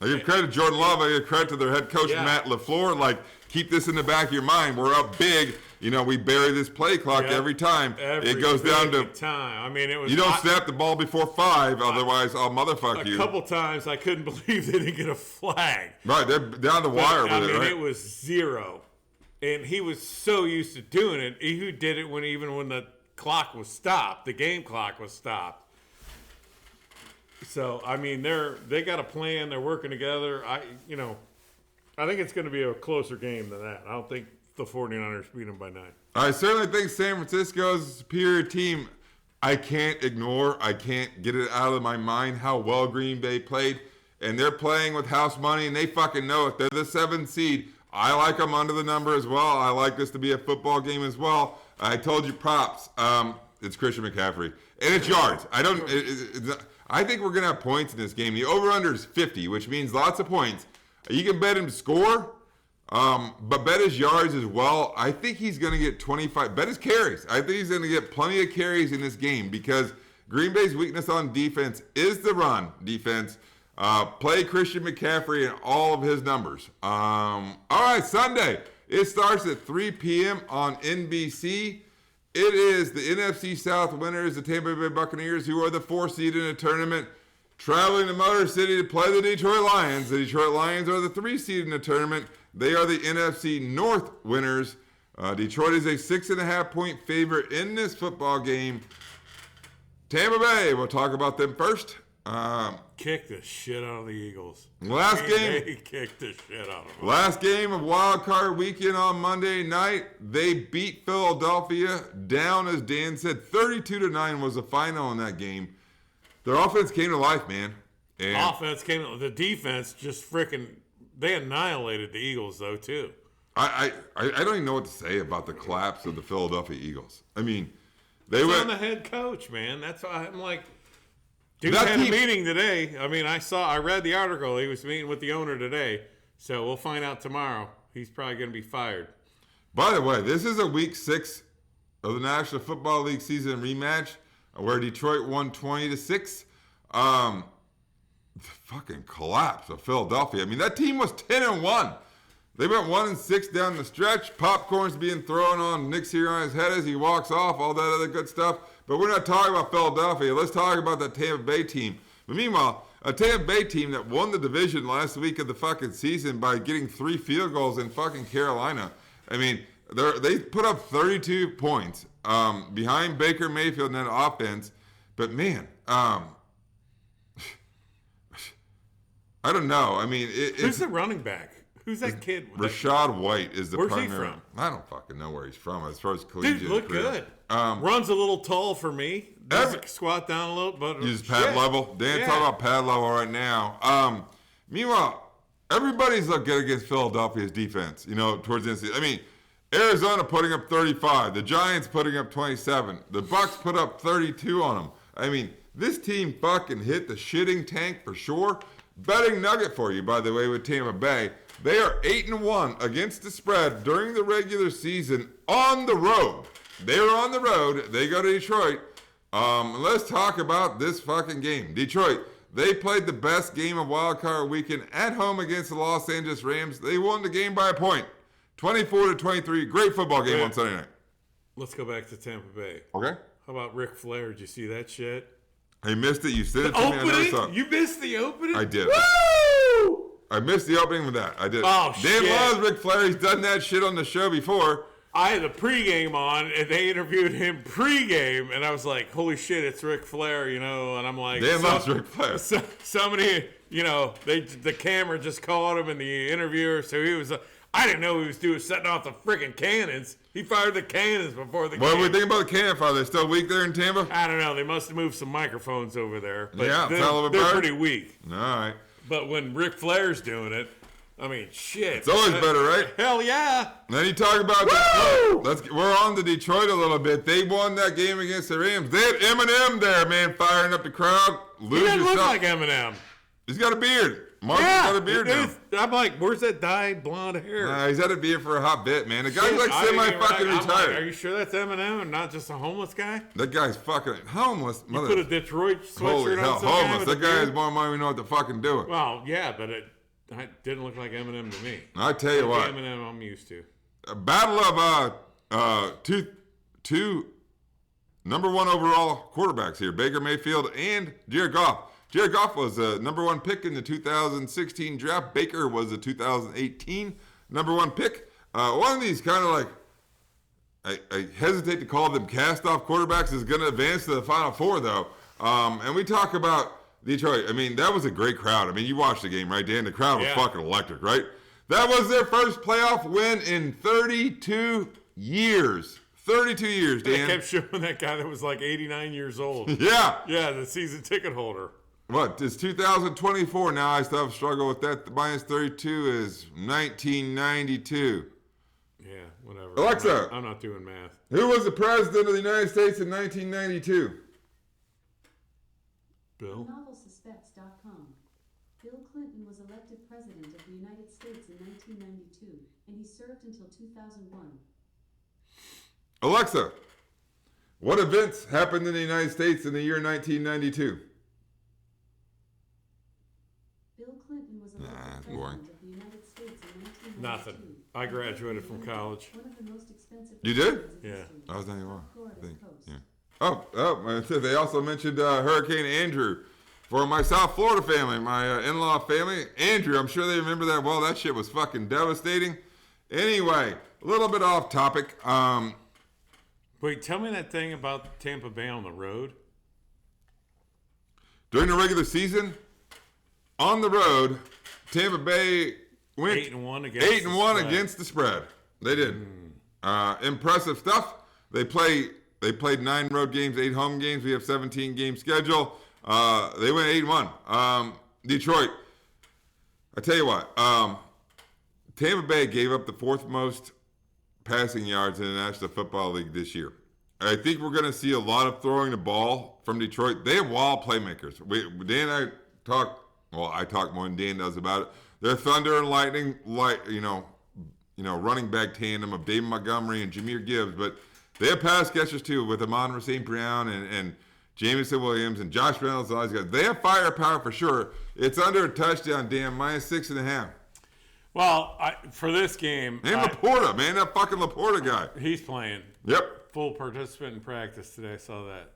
I give credit to Jordan Love. I give credit to their head coach, Matt LaFleur. Keep this in the back of your mind. We're up big. We bury this play clock every time. It goes down to time. I mean, it was. You don't snap the ball before 5, otherwise I'll motherfuck you. A couple times I couldn't believe they didn't get a flag. Right, they're down the wire with it, right? It was 0. And he was so used to doing it. He did it when the clock was stopped, the game clock was stopped. So they got a plan. They're working together. I think it's going to be a closer game than that. I don't think the 49ers beat them by 9. I certainly think San Francisco's a superior team. I can't get it out of my mind how well Green Bay played. And they're playing with house money, and they fucking know it. They're the 7th seed. I like them under the number as well. I like this to be a football game as well. I told you props. It's Christian McCaffrey. And it's yards. I think we're going to have points in this game. The over-under is 50, which means lots of points. You can bet him to score, but bet his yards as well. I think he's going to get 25. Bet his carries. I think he's going to get plenty of carries in this game because Green Bay's weakness on defense is the run defense. Play Christian McCaffrey and all of his numbers. All right, Sunday. It starts at 3 p.m. on NBC. It is the NFC South winners, the Tampa Bay Buccaneers, who are the 4th seed in the tournament, traveling to Motor City to play the Detroit Lions. The Detroit Lions are the 3 seed in the tournament. They are the NFC North winners. Detroit is a 6.5-point favorite in this football game. Tampa Bay, we'll talk about them first. Kick the shit out of the Eagles. Last game. They kicked the shit out of them. Last game of Wild Card Weekend on Monday night. They beat Philadelphia down, as Dan said. 32-9 was the final in that game. Their offense came to life, man. And the defense just freaking, they annihilated the Eagles, though, too. I don't even know what to say about the collapse of the Philadelphia Eagles. They went went on the head coach, man. That's why I'm like, dude had a meeting today. I read the article. He was meeting with the owner today. So we'll find out tomorrow. He's probably going to be fired. By the way, this is a week 6 of the National Football League season rematch where Detroit won 20-6. The fucking collapse of Philadelphia. That team was 10-1. They went 1-6 down the stretch. Popcorn's being thrown on Nick Sirianni's head as he walks off, all that other good stuff. But we're not talking about Philadelphia. Let's talk about the Tampa Bay team. But meanwhile, a Tampa Bay team that won the division last week of the fucking season by getting 3 field goals in fucking Carolina. They put up 32 points behind Baker Mayfield in that offense. But man, I don't know. Who's the running back? Who's that kid? Rashad White is the primary. Where's he from? I don't fucking know where he's from as far as collegiate. Dude, look good. Runs a little tall for me. Doesn't squat down a little, but uses pad level. Dan talking about pad level right now. Meanwhile, everybody's looked good against Philadelphia's defense. Towards the end of the season. Arizona putting up 35. The Giants putting up 27. The Bucks put up 32 on them. This team fucking hit the shitting tank for sure. Betting nugget for you, by the way, with Tampa Bay. They are 8-1 against the spread during the regular season on the road. They're on the road. They go to Detroit. Let's talk about this fucking game. Detroit, they played the best game of Wild Card Weekend at home against the Los Angeles Rams. They won the game by a point. 24-23. Great football game on Sunday night. Let's go back to Tampa Bay. Okay. How about Ric Flair? Did you see that shit? I missed it. You said it to me. I never saw it. You missed the opening? I did. Woo! I missed the opening with that. I did. Oh, Dan shit. loves Ric Flair. He's done that shit on the show before. I had the pregame on, and they interviewed him pregame, and I was like, holy shit, it's Ric Flair, and I'm like... Dan loves Ric Flair. Somebody, the camera just caught him in the interviewer, so he was... I didn't know he was setting off the freaking cannons. He fired the cannons before the game. What do we think about the cannon fire? They're still weak there in Tampa? I don't know. They must have moved some microphones over there. But yeah, they're pretty weak. All right. But when Ric Flair's doing it, I mean, shit. It's always better, right? Hell yeah. Then you talk about Detroit. We're on to Detroit a little bit. They won that game against the Rams. They had Eminem there, man, firing up the crowd. He doesn't look like Eminem. He's got a beard. Marcus got a beard now. I'm like, where's that dyed blonde hair? Nah, he's had a beard for a hot bit, man. The guy's like semi-fucking retired. Are you sure that's Eminem and not just a homeless guy? That guy's fucking homeless. You put a Detroit sweatshirt Holy hell, on some homeless. guy That guy has more money than we know what to fucking do. Well, yeah, but it didn't look like Eminem to me. I tell you what. Eminem I'm used to. A battle of two number one overall quarterbacks here. Baker Mayfield and Jared Goff. Jared Goff was the number one pick in the 2016 draft. Baker was the 2018 number one pick. One of these kind of like, I hesitate to call them cast-off quarterbacks, is going to advance to the Final Four, though. And we talk about Detroit. I mean, that was a great crowd. I mean, you watched the game, right, Dan? The crowd was fucking electric, right? That was their first playoff win in 32 years. 32 years, Dan. They kept showing that guy that was like 89 years old. Yeah. Yeah, the season ticket holder. What? It's 2024 now. I still have struggle with that. The minus 32 is 1992. Yeah, whatever. Alexa. I'm not doing math. Who was the president of the United States in 1992? Bill? NovelSuspects.com. Bill Clinton was elected president of the United States in 1992, and he served until 2001. Alexa, what events happened in the United States in the year 1992? Bill Clinton was elected boring. president of the United States in 1992. Nothing. I graduated from college. One of the most expensive You did? Yeah. I was not anymore. I think. coast. Yeah. Oh, they also mentioned Hurricane Andrew. For my South Florida family, my in-law family, Andrew, I'm sure they remember that well. That shit was fucking devastating. Anyway, a little bit off topic. Wait, tell me that thing about Tampa Bay on the road. During the regular season, on the road, Tampa Bay went 8-1 against the spread. They did. Impressive stuff. They played 9 road games, 8 home games. We have 17 game schedule. They went 8-1. Detroit. I tell you what. Tampa Bay gave up the 4th most passing yards in the National Football League this year. I think we're going to see a lot of throwing the ball from Detroit. They have wild playmakers. Dan and I talk. Well, I talk more than Dan does about it. They're thunder and lightning, running back tandem of David Montgomery and Jahmyr Gibbs. But they have pass catchers too with Amon St. Brown and Jameson Williams and Josh Reynolds and all these guys. They have firepower for sure. It's under a touchdown, Dan, minus 6.5. Well, for this game... And Laporta, man, that fucking Laporta guy. He's playing. Yep. Full participant in practice today. I saw that.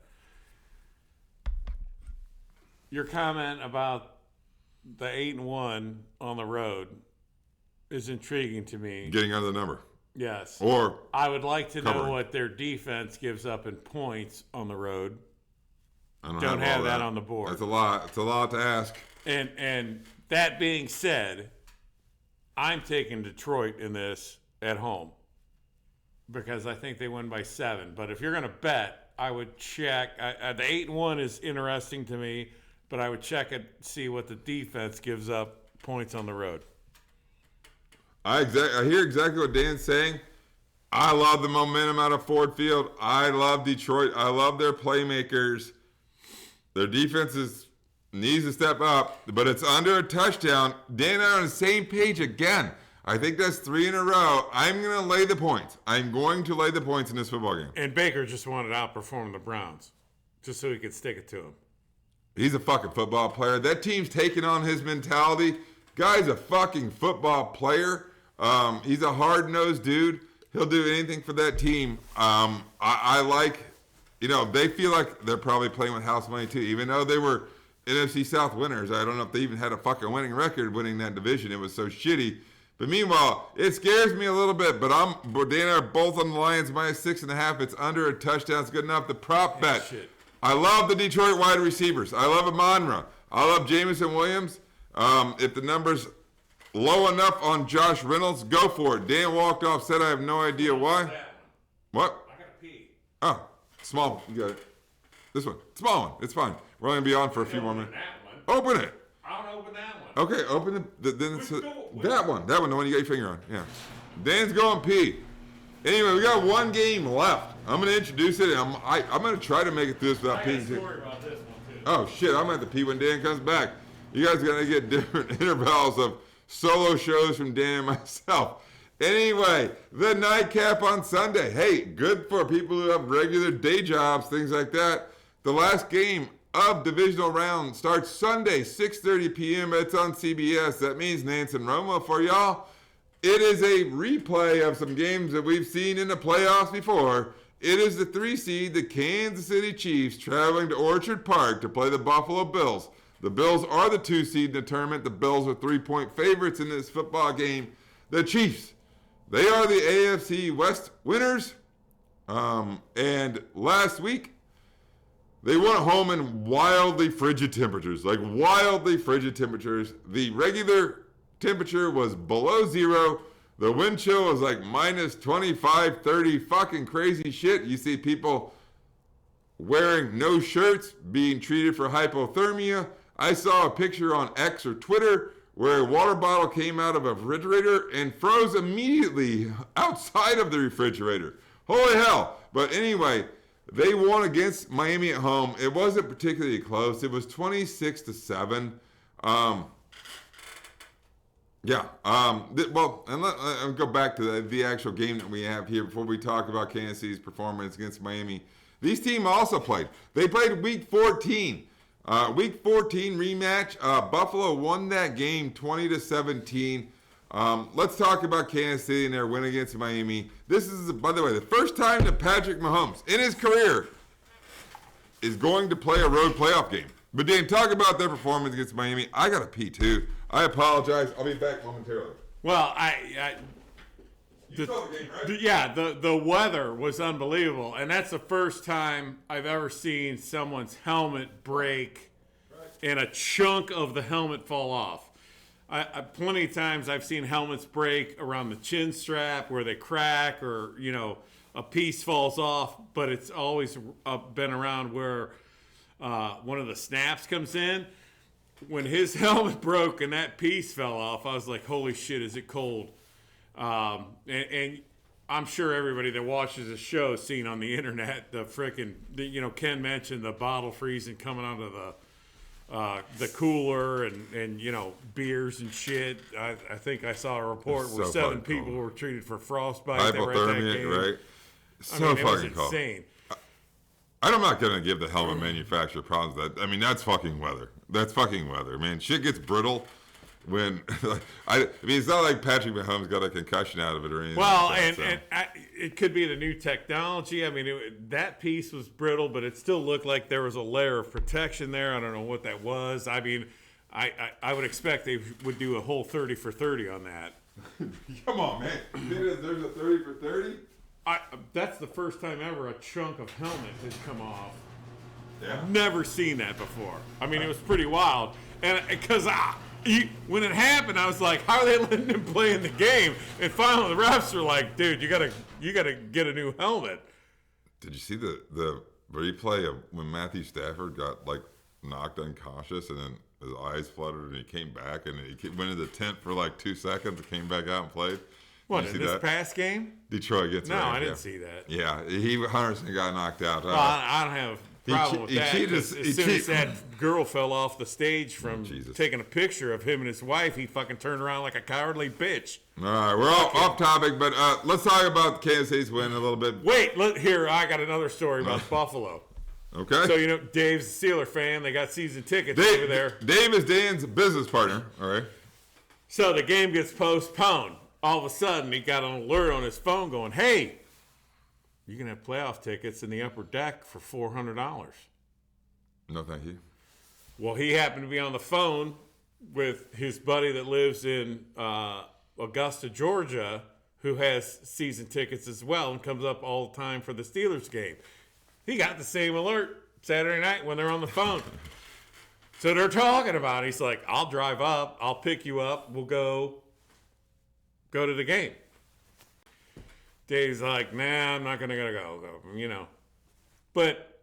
Your comment about the 8-1 on the road is intriguing to me. Getting under the number. Yes. Or I would like to covering. know what their defense gives up in points on the road. I Don't have that on the board. That's a lot. It's a lot to ask. And that being said, I'm taking Detroit in this at home because I think they win by 7. But if you're going to bet, I would check. The 8-1 is interesting to me, but I would check it, see what the defense gives up points on the road. I hear exactly what Dan's saying. I love the momentum out of Ford Field. I love Detroit. I love their playmakers. Their defense needs to step up, but it's under a touchdown. Dan and I are on the same page again. I think that's 3 in a row. I'm going to lay the points. I'm going to lay the points in this football game. And Baker just wanted to outperform the Browns just so he could stick it to him. He's a fucking football player. That team's taking on his mentality. Guy's a fucking football player. He's a hard-nosed dude. He'll do anything for that team. I like, they feel like they're probably playing with house money too, even though they were NFC South winners. I don't know if they even had a fucking winning record winning that division. It was so shitty. But meanwhile, it scares me a little bit. But Dan and I are both on the Lions minus 6.5. It's under a touchdown. It's good enough. The prop bet. Shit. I love the Detroit wide receivers. I love Amon-Ra. I love Jameson Williams. If the number's low enough on Josh Reynolds, go for it. Dan walked off, said I have no idea why. What? I gotta pee. Oh, small. You got it. This one. Small one. It's fine. We're only going to be on for a few more minutes. Open it. I'll open that one. Okay, open then it's Which that one, the one you got your finger on. Yeah. Dan's going pee. Anyway, we got one game left. I'm gonna introduce it, and I'm gonna try to make it through this without I got a peeing. story about this one too. Oh shit, I'm gonna have to pee when Dan comes back. You guys are gonna get different intervals of solo shows from Dan and myself. Anyway, the nightcap on Sunday. Hey, good for people who have regular day jobs, things like that. The last game of divisional round starts Sunday, 6:30 p.m. It's on CBS. That means Nance and Roma for y'all. It is a replay of some games that we've seen in the playoffs before. It is the 3 seed, the Kansas City Chiefs, traveling to Orchard Park to play the Buffalo Bills. The Bills are the 2 seed in the tournament. The Bills are 3-point favorites in this football game. The Chiefs, they are the AFC West winners. And last week, they went home in wildly frigid temperatures. Like wildly frigid temperatures. The regular temperature was below zero. The wind chill was like minus 25, 30, fucking crazy shit. You see people wearing no shirts, being treated for hypothermia. I saw a picture on X or Twitter where a water bottle came out of a refrigerator and froze immediately outside of the refrigerator. Holy hell. But anyway, they won against Miami at home. It wasn't particularly close. It was 26-7. Yeah. I'll go back to the actual game that we have here before we talk about Kansas City's performance against Miami. These teams also played. They played Week 14. Week 14 rematch. Buffalo won that game 20-17. Let's talk about Kansas City and their win against Miami. This is, by the way, the first time that Patrick Mahomes in his career is going to play a road playoff game. But Dan, talk about their performance against Miami. I got to pee too. I apologize. I'll be back momentarily. Well, You saw the game, right? yeah, the weather was unbelievable, and that's the first time I've ever seen someone's helmet break and a chunk of the helmet fall off. I plenty of times I've seen helmets break around the chin strap where they crack or, a piece falls off, but it's always been around where one of the snaps comes in. When his helmet broke and that piece fell off, I was like, holy shit, is it cold? And I'm sure everybody that watches the show has seen on the internet Ken mentioned the bottle freezing coming out of the cooler and beers and shit. I think I saw a report where 7 people were treated for frostbite. Hypothermia, right? So it was fucking cold. insane. I'm not going to give the helmet manufacturer problems. That's fucking weather. That's fucking weather, man. Shit gets brittle when it's not like Patrick Mahomes got a concussion out of it or anything. Well, like that, and it could be the new technology. I mean, that piece was brittle, but it still looked like there was a layer of protection there. I don't know what that was. I mean, I would expect they would do a whole 30 for 30 on that. Come on, man. There's a 30 for 30? That's the first time ever a chunk of helmet has come off. Yeah. I've never seen that before. I mean, it was pretty wild. And because when it happened, I was like, how are they letting him play in the game? And finally, the refs were like, dude, you gotta get a new helmet. Did you see the replay of when Matthew Stafford got knocked unconscious and then his eyes fluttered and he came back and he went into the tent for 2 seconds and came back out and played? What, in this past game? Detroit gets No, I didn't see that. Yeah, Hunterson got knocked out. Well, I don't have a problem with that. As soon as that girl fell off the stage from taking a picture of him and his wife, he fucking turned around like a cowardly bitch. All right, we're off topic, but let's talk about Kansas City's win a little bit. Wait, here, I got another story about Buffalo. Okay. So, Dave's a Steeler fan. They got season tickets over there. Dave is Dan's business partner. All right. So the game gets postponed. All of a sudden, he got an alert on his phone going, hey, you can have playoff tickets in the upper deck for $400. No, thank you. Well, he happened to be on the phone with his buddy that lives in Augusta, Georgia, who has season tickets as well and comes up all the time for the Steelers game. He got the same alert Saturday night when they're on the phone. So they're talking about it. He's like, I'll drive up. I'll pick you up. We'll go to the game. Dave's like, nah, I'm not going to go, But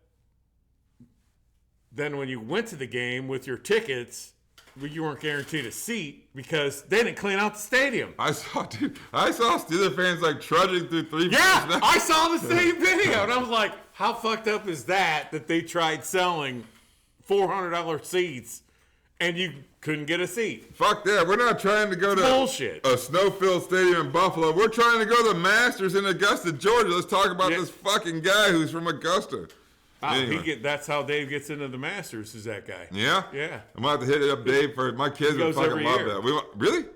then when you went to the game with your tickets, you weren't guaranteed a seat because they didn't clean out the stadium. I saw Steelers fans like trudging through 3 Yeah, I saw the same video, and I was like, how fucked up is that they tried selling $400 seats and you couldn't get a seat? Fuck that. We're not trying to go to bullshit. A snow-filled stadium in Buffalo. We're trying to go to the Masters in Augusta, Georgia. Let's talk about this fucking guy who's from Augusta. Anyway. That's how Dave gets into the Masters, is that guy. Yeah? Yeah. I'm going to have to hit it up, Dave, for my kids would fucking love that. Really?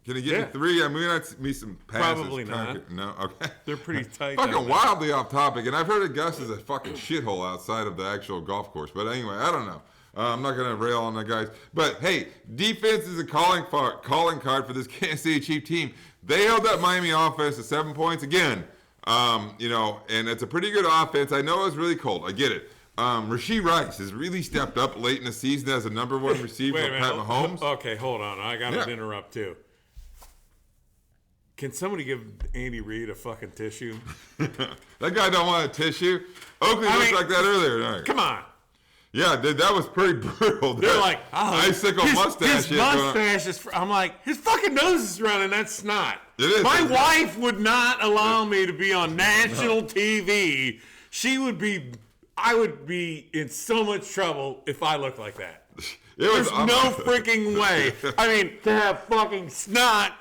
Can he give me 3? I mean, we might me some passes. Probably not. No? Okay. They're pretty tight. Fucking wildly off topic. And I've heard Augusta's a fucking shithole outside of the actual golf course. But anyway, I don't know. I'm not going to rail on the guys. But, hey, defense is a calling card for this Kansas City Chiefs team. They held that Miami offense to 7 points again. And it's a pretty good offense. I know it was really cold. I get it. Rashee Rice has really stepped up late in the season as a number 1 receiver for Pat Mahomes. Okay, hold on. I got to interrupt, too. Can somebody give Andy Reid a fucking tissue? That guy don't want a tissue. Oakley looked like that earlier tonight. Come on. Yeah, dude, that was pretty brutal. They're like, icicle mustache. His mustache is. I'm like, his fucking nose is running. That's snot. It is. My wife would not allow me to be on national TV. I would be in so much trouble if I looked like that. There's no freaking way. I mean, to have fucking snot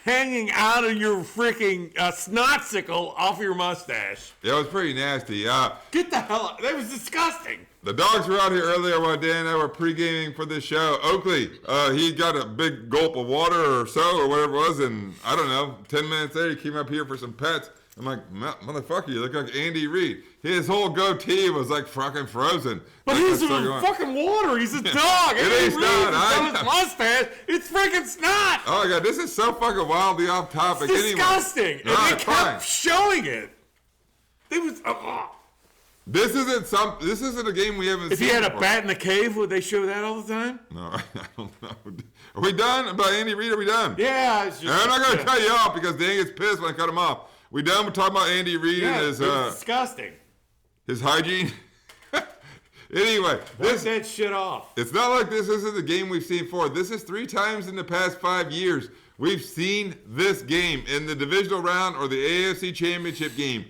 hanging out of your freaking snotsicle off your mustache. Yeah, it was pretty nasty. Get the hell out. That was disgusting. The dogs were out here earlier while Dan and I were pre-gaming for this show. Oakley, he got a big gulp of water or so, or whatever it was, and I don't know, 10 minutes later, he came up here for some pets. I'm like, motherfucker, you look like Andy Reid. His whole goatee was like fucking frozen. But he's in fucking water. He's a dog. It ain't snot. On his mustache, it's freaking snot. Oh my God, this is so fucking wildly off topic. It's disgusting. Anyway. And they kept showing it. It was. This isn't a game we haven't seen. If he had a bat in the cave, would they show that all the time? No, I don't know. Are we done about Andy Reid? Are we done? Yeah. It's just, I'm not going to cut you off because Dan gets pissed when I cut him off. We done with talking about Andy Reid and his disgusting. His hygiene. Anyway, Wipe that shit off. It's not like this isn't the game we've seen before. This is 3 times in the past 5 years we've seen this game in the divisional round or the AFC Championship game.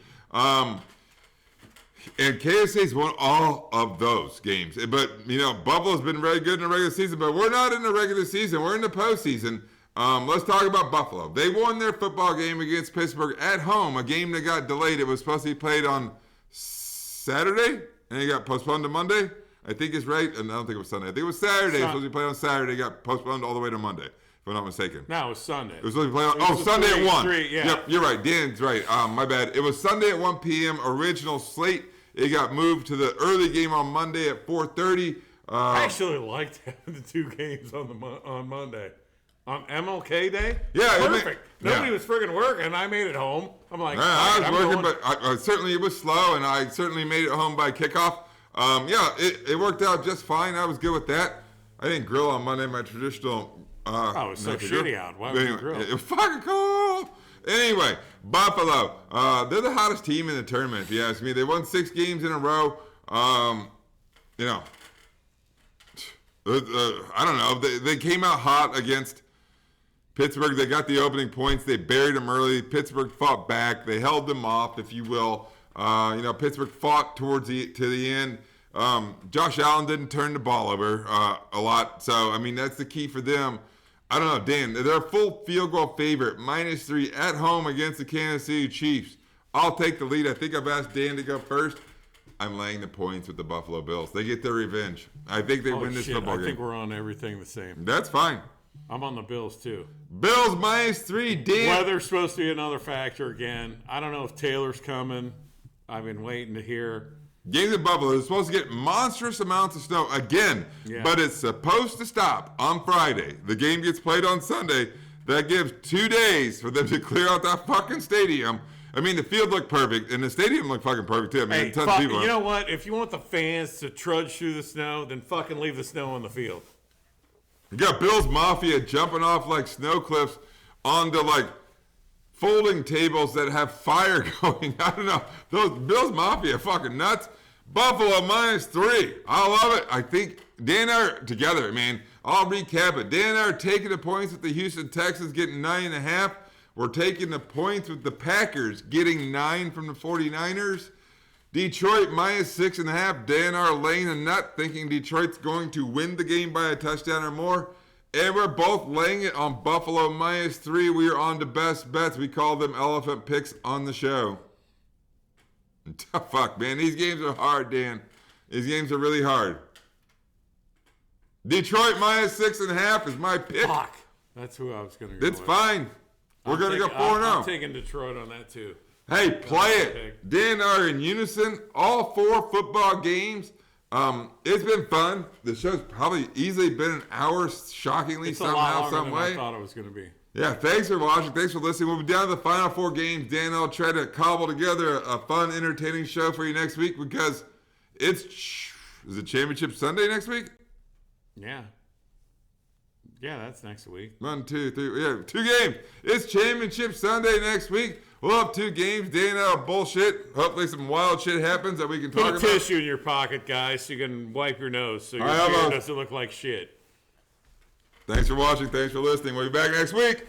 And KSA's won all of those games. But, Buffalo's been very good in the regular season, but we're not in the regular season. We're in the postseason. Let's talk about Buffalo. They won their football game against Pittsburgh at home, a game that got delayed. It was supposed to be played on Saturday, and it got postponed to Monday. I think it's right, and I don't think it was Sunday. I think it was Saturday. It was supposed to be played on Saturday. It got postponed all the way to Monday, if I'm not mistaken. No, it was Sunday. It was supposed to be played on Sunday at 1. Yeah. Yep, you're right. Dan's right. My bad. It was Sunday at 1 p.m. original slate. It got moved to the early game on Monday at 4:30. I actually liked having the 2 games on Monday. On MLK Day? Yeah. Perfect. Nobody was friggin' working. I made it home. I'm like, I was working, but I certainly it was slow, and I certainly made it home by kickoff. It worked out just fine. I was good with that. I didn't grill on Monday, my traditional. It was so shitty out. Why would you grill? It was fucking cold. Anyway, Buffalo. They're the hottest team in the tournament, if you ask me. They won 6 games in a row. I don't know. They came out hot against Pittsburgh. They got the opening points. They buried them early. Pittsburgh fought back. They held them off, if you will. Pittsburgh fought to the end. Josh Allen didn't turn the ball over a lot. So, that's the key for them. I don't know, Dan. They're a full field goal favorite, -3 at home against the Kansas City Chiefs. I'll take the lead. I think I've asked Dan to go first. I'm laying the points with the Buffalo Bills. They get their revenge. I think they win this football game. I think we're on everything the same. That's fine. I'm on the Bills, too. Bills -3, Dan. Weather's supposed to be another factor again. I don't know if Taylor's coming. I've been waiting to hear. Games in Buffalo is supposed to get monstrous amounts of snow again, but it's supposed to stop on Friday. The game gets played on Sunday. That gives 2 days for them to clear out that fucking stadium. The field looked perfect, and the stadium looked fucking perfect, too. Hey, tons of people. You know what? If you want the fans to trudge through the snow, then fucking leave the snow on the field. You got Bills Mafia jumping off like snow cliffs onto, folding tables that have fire going. I don't know. Those Bills Mafia fucking nuts. Buffalo -3. I love it. I think Dan and I are together, man. I'll recap it. Dan and I are taking the points with the Houston Texans, getting 9.5. We're taking the points with the Packers, getting 9 from the 49ers. Detroit minus 6.5. Dan and I are laying a nut, thinking Detroit's going to win the game by a touchdown or more. And we're both laying it on Buffalo minus 3. We are on the best bets. We call them elephant picks on the show. Fuck, man. These games are hard, Dan. These games are really hard. Detroit minus 6.5 is my pick. Fuck. That's who I was going to go It's with. fine. We're going to go 4-0. I'm taking Detroit on that, too. Hey, play it. Dan and I are in unison. All 4 football games. It's been fun. The show's probably easily been an hour, shockingly, It's a lot somehow, longer some than way. I thought it was going to be. Yeah, thanks for watching. Thanks for listening. We'll be down to the final 4 games. Dan and I'll try to cobble together a fun, entertaining show for you next week because is it Championship Sunday next week? Yeah. Yeah, that's next week. 1, 2, 3. Yeah, 2 games. It's Championship Sunday next week. We'll have 2 games. Dan and I will bullshit. Hopefully some wild shit happens that we can talk Put a about. tissue in your pocket, guys, so you can wipe your nose so your I have beard a- doesn't look like shit. Thanks for watching. Thanks for listening. We'll be back next week.